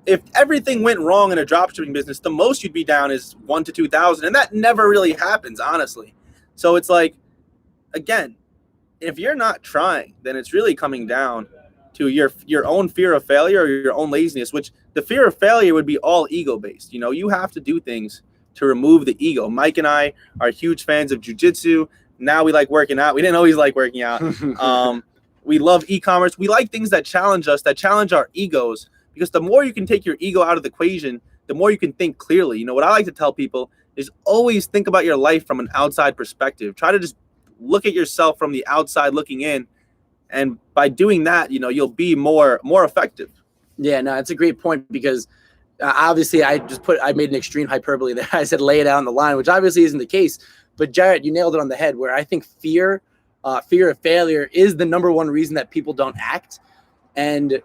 If everything went wrong in a dropshipping business, the most you'd be down is $1,000 to $2,000, and that never really happens, honestly. So it's like, again, if you're not trying, then it's really coming down to your own fear of failure or your own laziness, which the fear of failure would be all ego-based. You have to do things to remove the ego. Mike and I are huge fans of jiu-jitsu. Now we like working out. We didn't always like working out. We love e-commerce. We like things that challenge us, that challenge our egos, because the more you can take your ego out of the equation, the more you can think clearly. What I like to tell people is always think about your life from an outside perspective. Try to just look at yourself from the outside looking in. And by doing that, you'll be more effective. Yeah, no, it's a great point, because obviously I made an extreme hyperbole there. I said lay it out on the line, which obviously isn't the case. But Jarrett, you nailed it on the head, where I think fear of failure is the number one reason that people don't act. And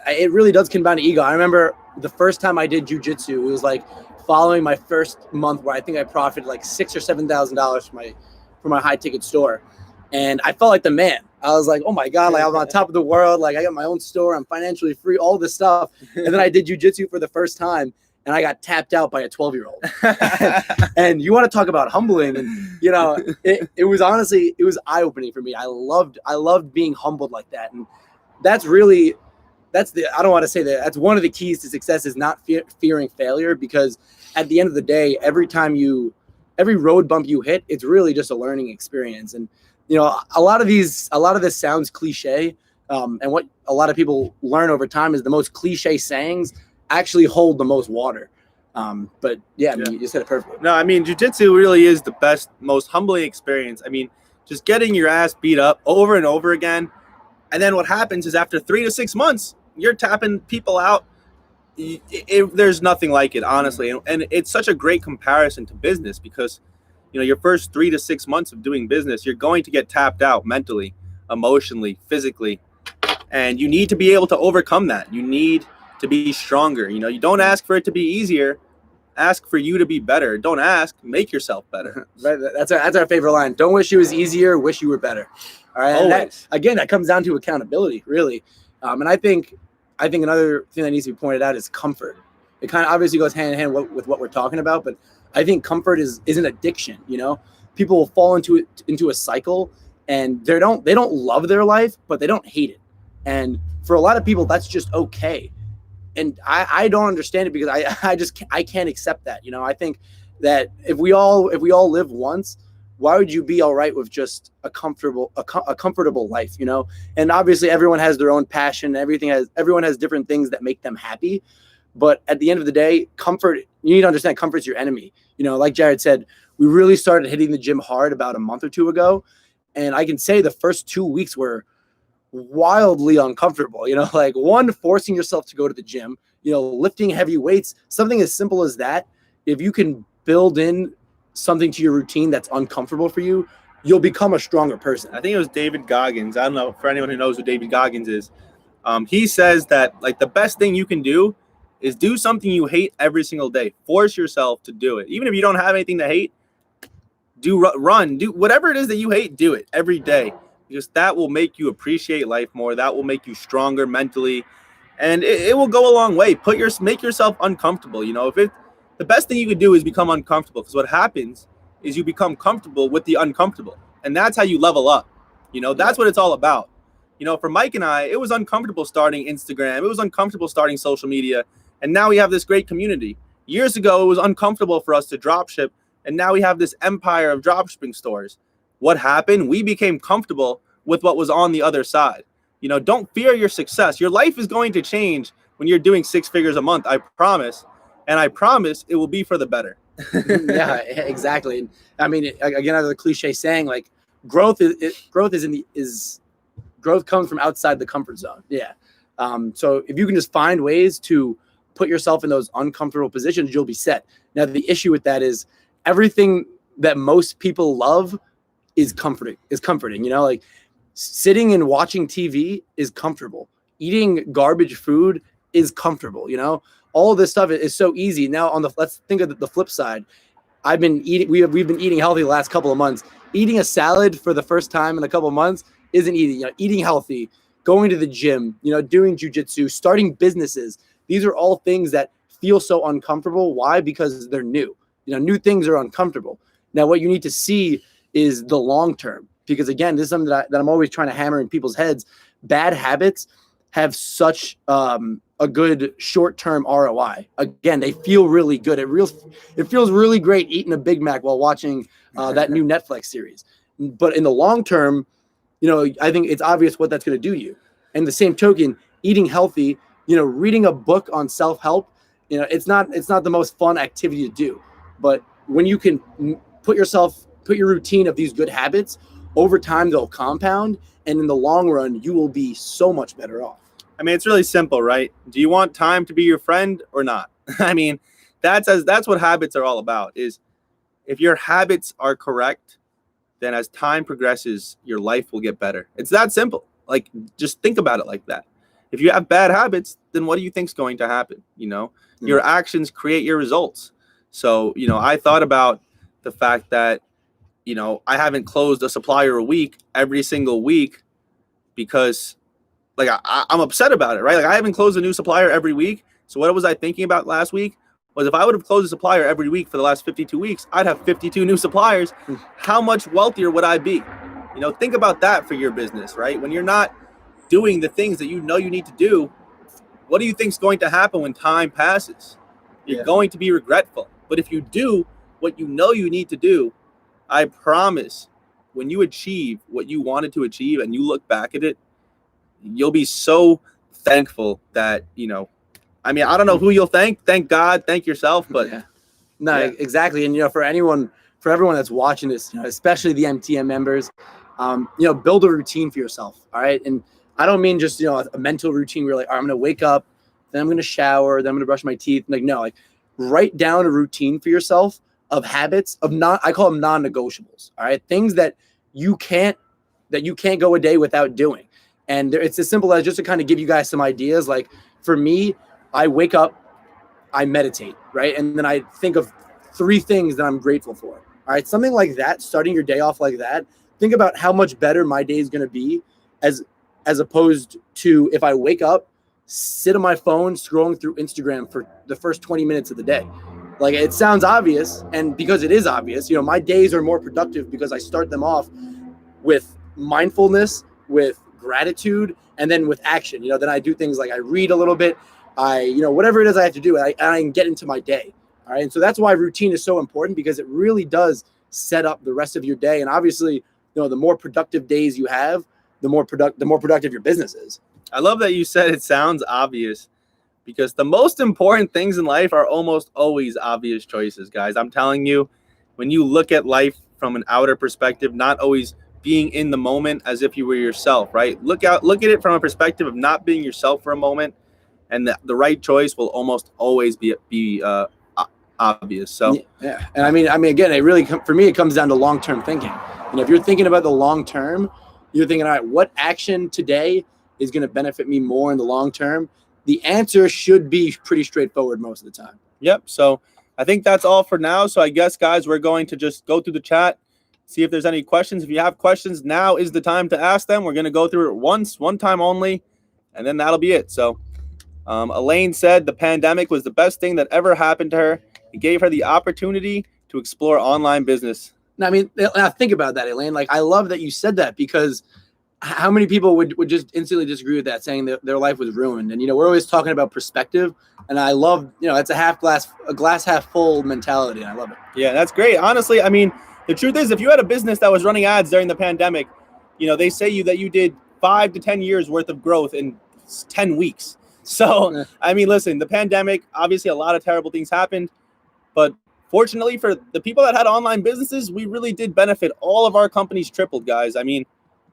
it really does come down to ego. I remember the first time I did jiu-jitsu, it was like following my first month, where I think I profited like $6,000 or $7,000 from my high ticket store. And I felt like the man. I was like, oh my God, like I'm on top of the world. Like I got my own store. I'm financially free, all this stuff. And then I did jiu-jitsu for the first time. and I got tapped out by a 12-year-old. And you want to talk about humbling, and it was honestly, it was eye-opening for me. I loved being humbled like that. And that's I don't want to say that that's one of the keys to success, is not fearing failure, because at the end of the day, every road bump you hit, it's really just a learning experience. And a lot of this sounds cliche, and what a lot of people learn over time is the most cliche sayings actually hold the most water. But yeah, I mean, you said it perfectly. No, I mean, jiu-jitsu really is the best, most humbling experience. I mean, just getting your ass beat up over and over again. And then what happens is after 3 to 6 months, you're tapping people out. There's nothing like it, honestly. And it's such a great comparison to business, because, your first 3 to 6 months of doing business, you're going to get tapped out mentally, emotionally, physically. And you need to be able to overcome that. You need to be stronger. You don't ask for it to be easier. Ask for you to be better. Don't ask, make yourself better. Right. That's our favorite line. Don't wish it was easier, wish you were better. All right. Always. And that comes down to accountability, really. And I think another thing that needs to be pointed out is comfort. It kind of obviously goes hand in hand with what we're talking about, but I think comfort is an addiction. People will fall into a cycle, and they don't love their life, but they don't hate it. And for a lot of people, that's just okay. And I don't understand it, because I can't accept that. I think that if we all live once, why would you be all right with just a comfortable life? And obviously everyone has their own passion. Everyone has different things that make them happy. But at the end of the day, comfort, you need to understand, comfort's your enemy. Like Jared said, we really started hitting the gym hard about a month or two ago. And I can say the first 2 weeks were wildly uncomfortable, like forcing yourself to go to the gym, lifting heavy weights, something as simple as that. If you can build in something to your routine that's uncomfortable for you, you'll become a stronger person. I think it was David Goggins. I don't know, for anyone who knows who David Goggins is. He says that, like, the best thing you can do is do something you hate every single day. Force yourself to do it. Even if you don't have anything to hate, do whatever it is that you hate, do it every day. Because that will make you appreciate life more. That will make you stronger mentally, and it will go a long way. Make yourself uncomfortable. The best thing you could do is become uncomfortable, because what happens is you become comfortable with the uncomfortable, and that's how you level up. That's what it's all about. For Mike and I, it was uncomfortable starting Instagram. It was uncomfortable starting social media, and now we have this great community. Years ago, it was uncomfortable for us to drop ship, and now we have this empire of dropshipping stores. What happened? We became comfortable with what was on the other side. Don't fear your success. Your life is going to change when you're doing 6 figures a month. I promise. And I promise it will be for the better. Yeah, exactly. I mean, again, as a cliche saying, like, growth comes from outside the comfort zone. Yeah. So if you can just find ways to put yourself in those uncomfortable positions, you'll be set. Now, the issue with that is everything that most people love is comforting. Like, sitting and watching TV is comfortable. Eating garbage food is comfortable. All this stuff is so easy. Now, let's think of the flip side. We've been eating healthy the last couple of months. Eating a salad for the first time in a couple of months isn't easy. Eating healthy, going to the gym, doing jujitsu, starting businesses. These are all things that feel so uncomfortable. Why? Because they're new. New things are uncomfortable. Now, what you need to see is the long term, because again, this is something that I'm always trying to hammer in people's heads. Bad habits have such a good short-term ROI. Again, they feel really good. It feels really great eating a Big Mac while watching that new Netflix series. But in the long term, I think it's obvious what that's going to do to you. And the same token, eating healthy, reading a book on self-help, it's not the most fun activity to do. But when you can put your routine of these good habits, over time they'll compound, and in the long run you will be so much better off. I mean, it's really simple, right? Do you want time to be your friend or not? I mean, that's what habits are all about. Is if your habits are correct, then as time progresses, your life will get better. It's that simple. Like, just think about it like that. If you have bad habits, then what do you think is going to happen? Your actions create your results. So, I thought about the fact that, I haven't closed a supplier a week every single week because, like, I'm upset about it, right? Like, I haven't closed a new supplier every week. So what was I thinking about last week? was if I would have closed a supplier every week for the last 52 weeks, I'd have 52 new suppliers. How much wealthier would I be? You know, think about that for your business, right? When you're not doing the things that you know you need to do, what do you think is going to happen when time passes? You're going to be regretful. But if you do what you know you need to do, I promise when you achieve what you wanted to achieve and you look back at it, you'll be so thankful that, you know, I mean, I don't know who you'll thank. Thank God, thank yourself. But no, exactly. And, you know, for everyone that's watching this, you know, especially the MTM members, you know, build a routine for yourself. All right. And I don't mean just, you know, a mental routine where you're like, I'm going to wake up, then I'm going to shower, then I'm going to brush my teeth. Like, no, like write down a routine for yourself of habits of I call them non-negotiables. All right. Things that you can't go a day without doing. And it's as simple as just to kind of give you guys some ideas. Like for me, I wake up, I meditate, right? And then I think of 3 things that I'm grateful for. All right. Something like that, starting your day off like that. Think about how much better my day is going to be as opposed to if I wake up, sit on my phone, scrolling through Instagram for the first 20 minutes of the day. Like it sounds obvious. And because it is obvious, you know, my days are more productive because I start them off with mindfulness, with gratitude, and then with action. You know, then I do things like I read a little bit, you know, whatever it is I have to do, I can get into my day. All right. And so that's why routine is so important, because it really does set up the rest of your day. And obviously, you know, the more productive days you have, the more productive your business is. I love that you said it sounds obvious, because the most important things in life are almost always obvious choices, guys. I'm telling you, when you look at life from an outer perspective, not always being in the moment as if you were yourself, right? Look at it from a perspective of not being yourself for a moment, and the right choice will almost always be obvious. So yeah, and I mean, again, it really for me, it comes down to long-term thinking. And if you're thinking about the long term, you're thinking, all right, what action today is going to benefit me more in the long term? The answer should be pretty straightforward most of the time. Yep. So I think that's all for now. So I guess, guys, we're going to just go through the chat, see if there's any questions. If you have questions, now is the time to ask them. We're going to go through it one time only, and then that'll be it. So Elaine said the pandemic was the best thing that ever happened to her. It gave her the opportunity to explore online business. Now, I mean, now think about that, Elaine. Like, I love that you said that, because how many people would just instantly disagree with that, saying that their life was ruined? And, you know, we're always talking about perspective, and I love, you know, it's a glass half full mentality, and I love it. Yeah, that's great. Honestly, I mean, the truth is, if you had a business that was running ads during the pandemic, you know, they say that you did 5 to 10 years worth of growth in 10 weeks. So, I mean, listen, the pandemic, obviously a lot of terrible things happened, but fortunately for the people that had online businesses, we really did benefit. All of our companies tripled, guys. I mean,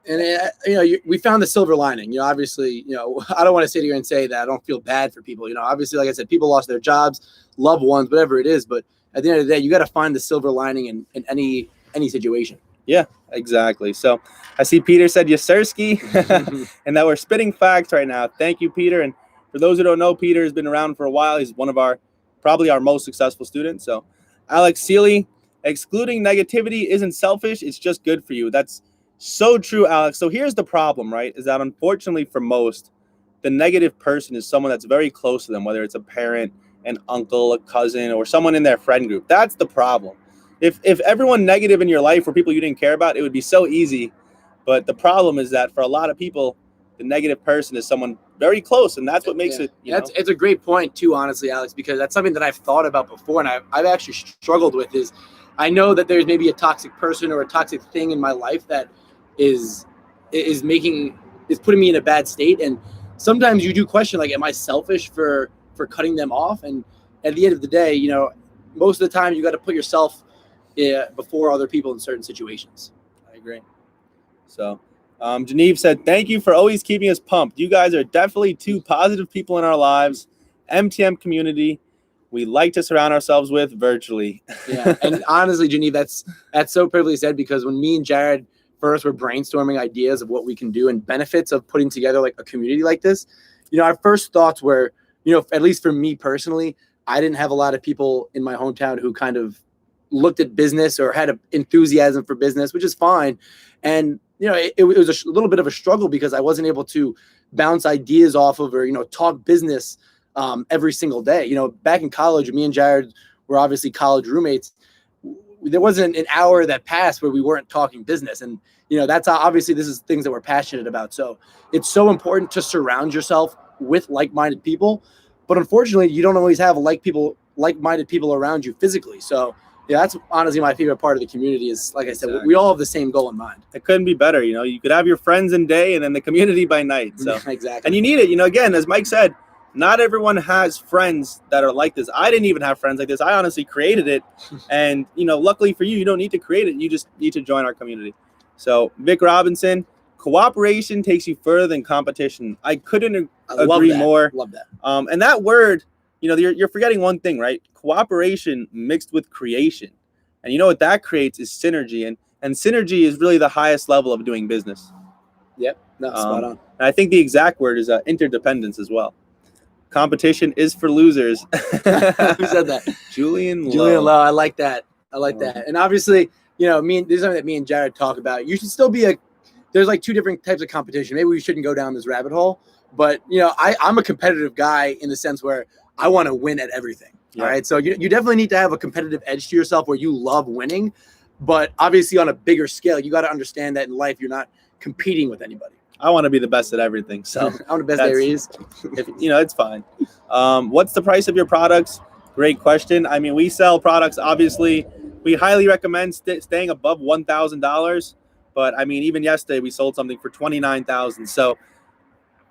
and you know, we found the silver lining. You know, obviously, you know, I don't want to sit here and say that I don't feel bad for people. You know, obviously, like I said, people lost their jobs, loved ones, whatever it is. But at the end of the day, you got to find the silver lining in any situation. Yeah, exactly. So I see Peter said Yasirski, and that we're spitting facts right now. Thank you, Peter. And for those who don't know, Peter has been around for a while. He's one of probably our most successful students. So Alex Seeley, excluding negativity isn't selfish. It's just good for you. That's so true, Alex. So here's the problem, right? Is that unfortunately for most, the negative person is someone that's very close to them, whether it's a parent, an uncle, a cousin, or someone in their friend group. That's the problem. If everyone negative in your life were people you didn't care about, it would be so easy. But the problem is that for a lot of people, the negative person is someone very close, and that's what makes it. It's a great point too, honestly, Alex, because that's something that I've thought about before, and I've actually struggled with. Is I know that there's maybe a toxic person or a toxic thing in my life that is putting me in a bad state, and sometimes you do question, like, am I selfish for cutting them off? And at the end of the day, you know, most of the time you got to put yourself before other people in certain situations. I agree. So Genevieve said, thank you for always keeping us pumped. You guys are definitely 2 positive people in our lives. MTM community we like to surround ourselves with virtually. Yeah, and honestly, Genevieve, that's so perfectly said, because when me and Jared first were brainstorming ideas of what we can do and benefits of putting together like a community like this, you know, our first thoughts were, you know, at least for me personally, I didn't have a lot of people in my hometown who kind of looked at business or had an enthusiasm for business, which is fine. And, you know, it was a little bit of a struggle because I wasn't able to bounce ideas off of, or, you know, talk business every single day. You know, back in college, me and Jared were obviously college roommates. There wasn't an hour that passed where we weren't talking business. And, you know, that's obviously this is things that we're passionate about. So it's so important to surround yourself with like-minded people. But unfortunately, you don't always have like-minded people around you physically. So yeah, that's honestly my favorite part of the community is, like I said, we all have the same goal in mind. It couldn't be better. You know, you could have your friends in day and then the community by night. So exactly. And you need it. You know, again, as Mike said, not everyone has friends that are like this. I didn't even have friends like this. I honestly created it. And, you know, luckily for you, you don't need to create it. You just need to join our community. So Vic Robinson, cooperation takes you further than competition. I couldn't agree more. Love that. And that word, you know, you're forgetting one thing, right? Cooperation mixed with creation. And you know what that creates is synergy. And synergy is really the highest level of doing business. Yep. No, spot on. And I think the exact word is interdependence as well. Competition is for losers. Who said that? Julian Lowe. I like that. That. And obviously, you know, there's something that me and Jared talk about. You should still be there's like two different types of competition. Maybe we shouldn't go down this rabbit hole, but you know, I'm a competitive guy in the sense where I want to win at everything. Yeah. All right. So you definitely need to have a competitive edge to yourself where you love winning, but obviously on a bigger scale, you got to understand that in life, you're not competing with anybody. I want to be the best at everything. So I'm the best there is. You know, it's fine. What's the price of your products? Great question. I mean, we sell products, obviously. We highly recommend staying above $1,000. But I mean, even yesterday we sold something for $29,000. So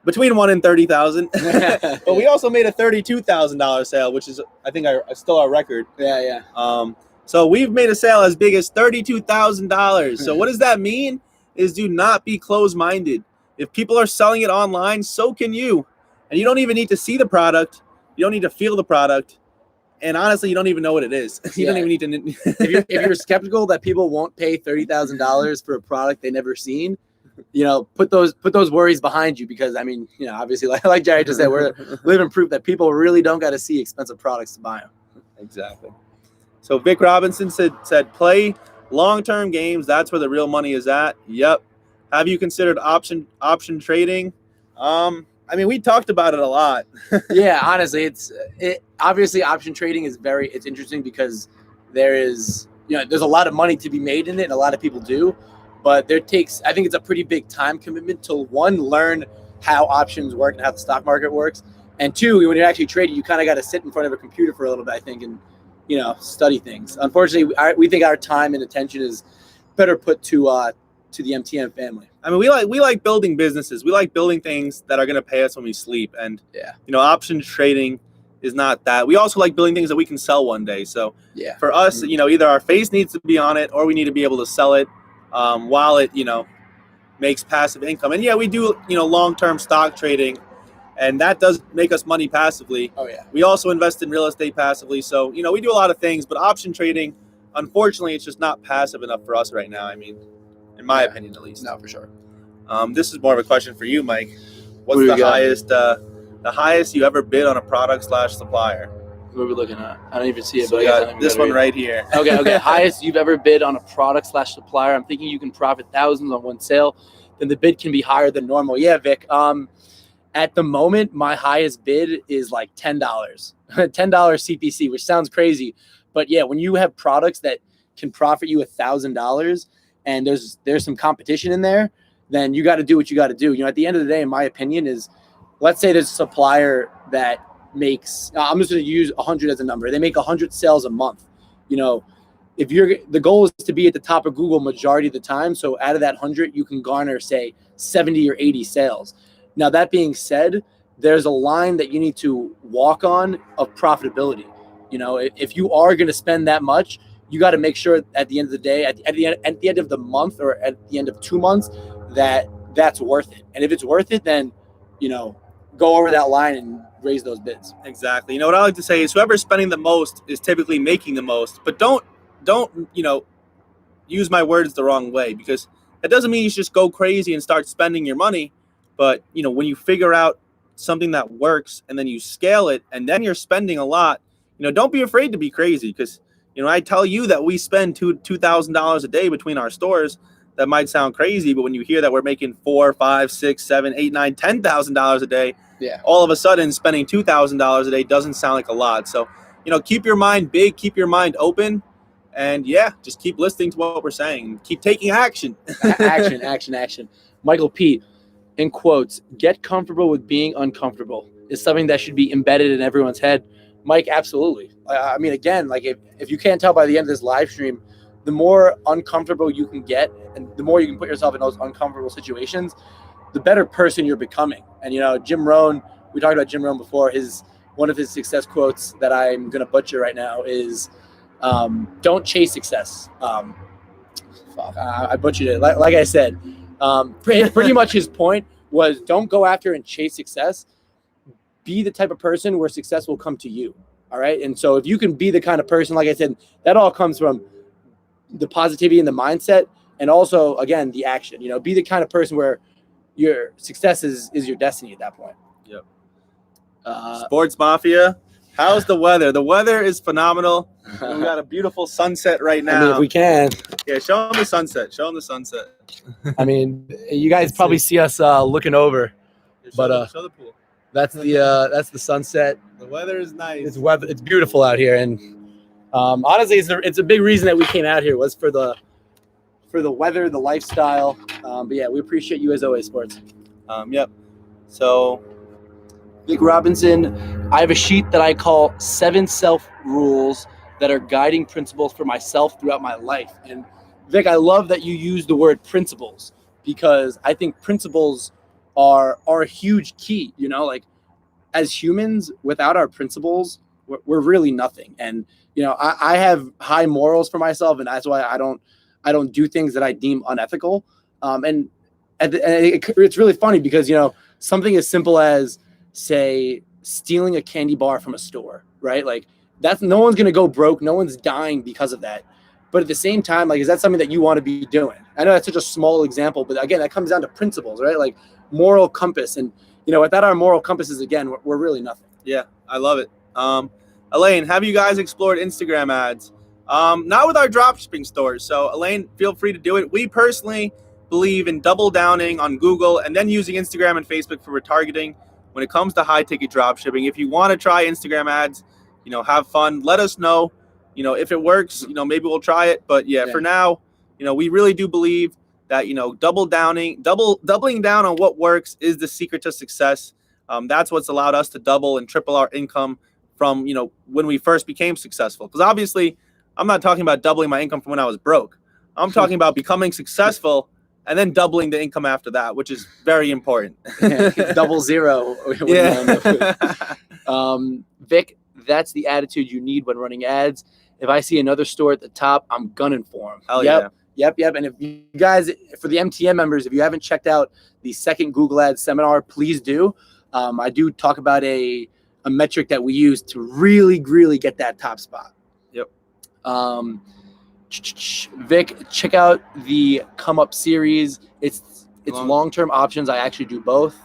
between $1,000 and $30,000. But we also made a $32,000 sale, which is, I think, still our record. Yeah. So we've made a sale as big as $32,000. So what does that mean? Is do not be closed-minded. If people are selling it online, so can you. And you don't even need to see the product. You don't need to feel the product. And honestly, you don't even know what it is. You don't even need to. if you're skeptical that people won't pay $30,000 for a product they never seen, you know, put those worries behind you, because I mean, you know, obviously, like Jerry just said, we're living proof that people really don't got to see expensive products to buy them. Exactly. So Vic Robinson said play long-term games. That's where the real money is at. Yep. Have you considered option trading? I mean, we talked about it a lot. Yeah, honestly, obviously option trading is it's interesting because there's a lot of money to be made in it, and a lot of people do, but I think it's a pretty big time commitment to, one, learn how options work and how the stock market works, and two, when you're actually trading, you kind of got to sit in front of a computer for a little bit, I think, and study things. Unfortunately, we think our time and attention is better put to the MTM family. I mean, we like building businesses. We like building things that are going to pay us when we sleep. And, option trading is not that. We also like building things that we can sell one day. So for us, either our face needs to be on it or we need to be able to sell it while it, makes passive income. And we do, long-term stock trading, and that does make us money passively. Oh, yeah. We also invest in real estate passively. So, we do a lot of things, but option trading, unfortunately, it's just not passive enough for us right now. I mean, in my opinion, at least. No, for sure. This is more of a question for you, Mike. What's the highest you ever bid on a product/supplier? What are we looking at? I don't even see it. So we got this one right here. Okay. Highest you've ever bid on a product/supplier. I'm thinking you can profit thousands on one sale. Then the bid can be higher than normal. Yeah, Vic. At the moment, my highest bid is like $10. $10 CPC, which sounds crazy. But yeah, when you have products that can profit you $1,000 and there's some competition in there, then you got to do what you got to do. At the end of the day, in my opinion, is, let's say there's a supplier that makes, I'm just going to use 100 as a number. They make 100 sales a month. If the goal is to be at the top of Google majority of the time. So out of that 100, you can garner, say, 70 or 80 sales. Now, that being said, there's a line that you need to walk on of profitability. If you are going to spend that much, you got to make sure at the end of the day, at the end of the month or at the end of 2 months, that's worth it. And if it's worth it, then, go over that line and raise those bids. Exactly. What I like to say is whoever's spending the most is typically making the most. But don't use my words the wrong way, because that doesn't mean you should just go crazy and start spending your money. But, when you figure out something that works and then you scale it and then you're spending a lot, don't be afraid to be crazy, because, I tell you that we spend $2,000 a day between our stores. that might sound crazy, but when you hear that we're making $4, $5, $6, $7, $8, $9, $10,000 a day, Yeah. all of a sudden spending $2,000 a day doesn't sound like a lot. So, keep your mind big, keep your mind open, and just keep listening to what we're saying. Keep taking action. Action. Michael P., in quotes, "Get comfortable with being uncomfortable" is something that should be embedded in everyone's head. Mike, absolutely. I mean, again, like if you can't tell by the end of this live stream, the more uncomfortable you can get and the more you can put yourself in those uncomfortable situations, the better person you're becoming. And, Jim Rohn, we talked about Jim Rohn before, one of his success quotes that I'm going to butcher right now is, don't chase success. I butchered it. Like I said, pretty much his point was don't go after and chase success. Be the type of person where success will come to you. All right. And so if you can be the kind of person, like I said, that all comes from the positivity and the mindset. And also, again, the action, be the kind of person where your success is your destiny at that point. Yep. Sports Mafia. How's the weather? The weather is phenomenal. We got a beautiful sunset right now. I mean, if we can. Yeah, show them the sunset. I mean, you guys probably see us looking over, but show the pool. That's the sunset. The weather is nice. It's beautiful out here, and honestly, it's a big reason that we came out here was for the weather, the lifestyle. But yeah, we appreciate you as always, Sports. Yep. So, Vic Robinson, I have a sheet that I call 7 self rules that are guiding principles for myself throughout my life. And Vic, I love that you use the word principles because I think principles are a huge key. Like as humans, without our principles, we're really nothing. And I have high morals for myself, and that's why I don't do things that I deem unethical. And it's really funny because something as simple as, say, stealing a candy bar from a store, right? Like no one's gonna go broke, no one's dying because of that. But at the same time, like, is that something that you want to be doing? I know that's such a small example, but again, that comes down to principles, right? Like moral compass. And without our moral compasses, again, we're really nothing. Yeah, I love it. Elaine, have you guys explored Instagram ads? Not with our dropshipping stores. So Elaine, feel free to do it. We personally believe in double downing on Google and then using Instagram and Facebook for retargeting when it comes to high ticket dropshipping. If you want to try Instagram ads, have fun. Let us know. If it works, maybe we'll try it. But for now, we really do believe that, doubling down on what works is the secret to success. That's what's allowed us to double and triple our income from, when we first became successful. Because obviously, I'm not talking about doubling my income from when I was broke. I'm talking about becoming successful and then doubling the income after that, which is very important. Double zero. Yeah. Vic, that's the attitude you need when running ads. If I see another store at the top, I'm gunning for them. Hell yeah. Yep. And if you guys, for the MTM members, if you haven't checked out the second Google Ads seminar, please do. I do talk about a metric that we use to really get that top spot. Yep. Vic, check out the Come Up series. It's long-term options. I actually do both.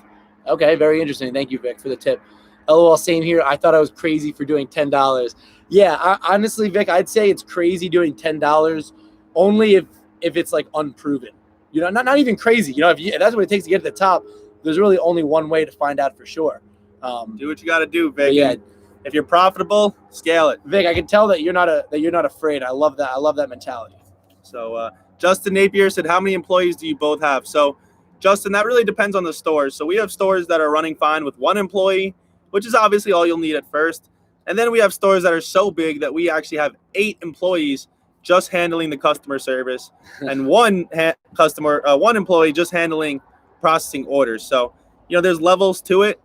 Okay, very interesting. Thank you, Vic, for the tip. LOL, same here. I thought I was crazy for doing $10. Yeah, honestly, Vic, I'd say it's crazy doing $10 only if it's like unproven. Not even crazy. If that's what it takes to get to the top, there's really only one way to find out for sure. Do what you got to do, Vic. Yeah. If you're profitable, scale it. Vic, I can tell that you're not afraid. I love that. I love that mentality. So Justin Napier said, how many employees do you both have? So Justin, that really depends on the stores. So we have stores that are running fine with 1 employee, which is obviously all you'll need at first. And then we have stores that are so big that we actually have 8 employees just handling the customer service and one employee just handling processing orders. So, there's levels to it.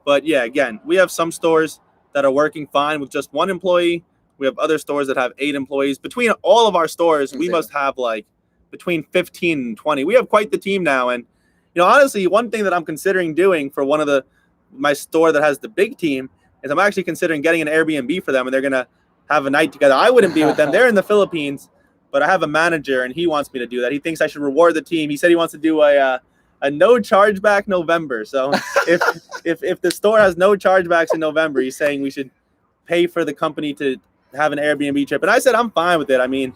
But yeah, again, we have some stores that are working fine with just 1 employee. We have other stores that have 8 employees. Between all of our stores, we must have like between 15 and 20. We have quite the team now. And, honestly, one thing that I'm considering doing for one of my store that has the big team is I'm actually considering getting an Airbnb for them, and they're going to have a night together. I wouldn't be with them. They're in the Philippines, but I have a manager, and he wants me to do that. He thinks I should reward the team. He said he wants to do a no chargeback November. So if the store has no chargebacks in November, he's saying we should pay for the company to have an Airbnb trip. And I said, I'm fine with it. I mean,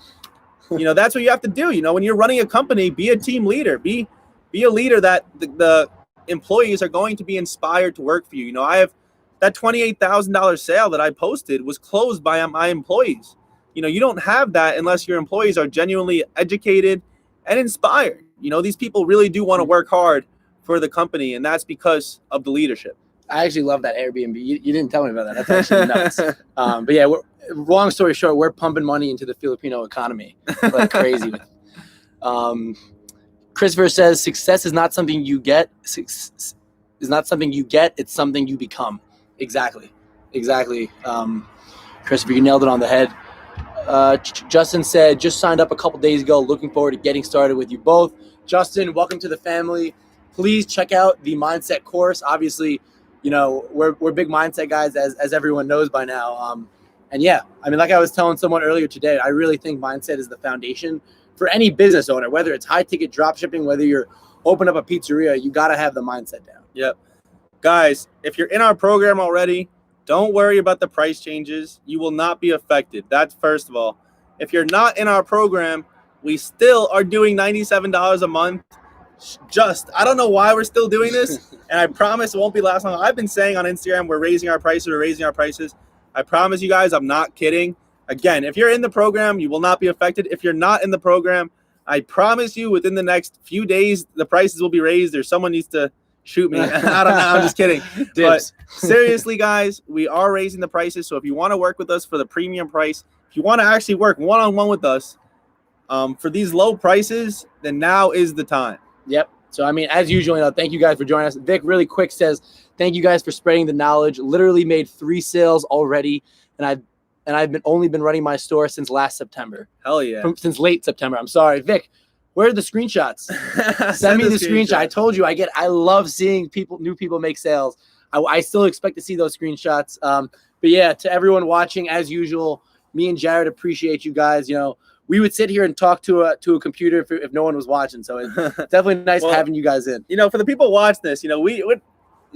That's what you have to do. When you're running a company, be a team leader, be a leader that the employees are going to be inspired to work for you. I have that $28,000 sale that I posted was closed by my employees. You don't have that unless your employees are genuinely educated and inspired. These people really do want to work hard for the company, and that's because of the leadership. I actually love that Airbnb. You didn't tell me about that. That's actually nuts. But yeah, long story short, we're pumping money into the Filipino economy like crazy. Christopher says, success is not something you get. It's something you become. Exactly. Christopher, you nailed it on the head. Justin said, just signed up a couple days ago. Looking forward to getting started with you both. Justin, welcome to the family. Please check out the mindset course. Obviously, we're big mindset guys, as everyone knows by now. And yeah, like I was telling someone earlier today, I really think mindset is the foundation for any business owner, whether it's high ticket drop shipping, whether you're open up a pizzeria, you got to have the mindset down. Yep. Guys, if you're in our program already, don't worry about the price changes. You will not be affected. That's first of all. If you're not in our program, we still are doing $97 a month. I don't know why we're still doing this, and I promise it won't be last long. I've been saying on Instagram, we're raising our prices. I promise you guys, I'm not kidding. Again, if you're in the program, you will not be affected. If you're not in the program, I promise you within the next few days, the prices will be raised, or someone needs to shoot me. I don't know. I'm just kidding. But seriously, guys, we are raising the prices. So if you want to work with us for the premium price, if you want to actually work one-on-one with us for these low prices, then now is the time. Yep. So, as usual, thank you guys for joining us. Vic, really quick, says, thank you guys for spreading the knowledge. Literally made 3 sales already. And I've only been running my store since last September. Hell yeah. Since late September. I'm sorry. Vic, where are the screenshots? Send me the screenshot. I told you I love seeing new people make sales. I still expect to see those screenshots. But yeah, to everyone watching, as usual, me and Jared appreciate you guys. We would sit here and talk to a computer if no one was watching. So it's definitely nice having you guys in. For the people watching this, we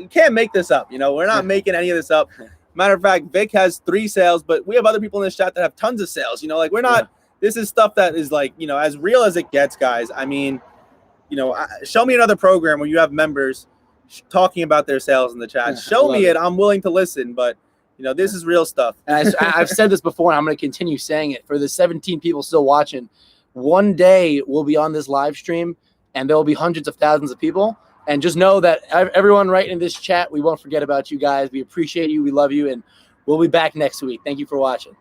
can't make this up. We're not making any of this up. Matter of fact, Vic has 3 sales, but we have other people in this chat that have tons of sales. We're not. Yeah. This is stuff that is as real as it gets, guys. Show me another program where you have members talking about their sales in the chat. Show me it. I'm willing to listen, but this is real stuff. And I've said this before, and I'm going to continue saying it. For the 17 people still watching, one day we'll be on this live stream, and there will be hundreds of thousands of people. And just know that everyone right in this chat, we won't forget about you guys. We appreciate you. We love you. And we'll be back next week. Thank you for watching.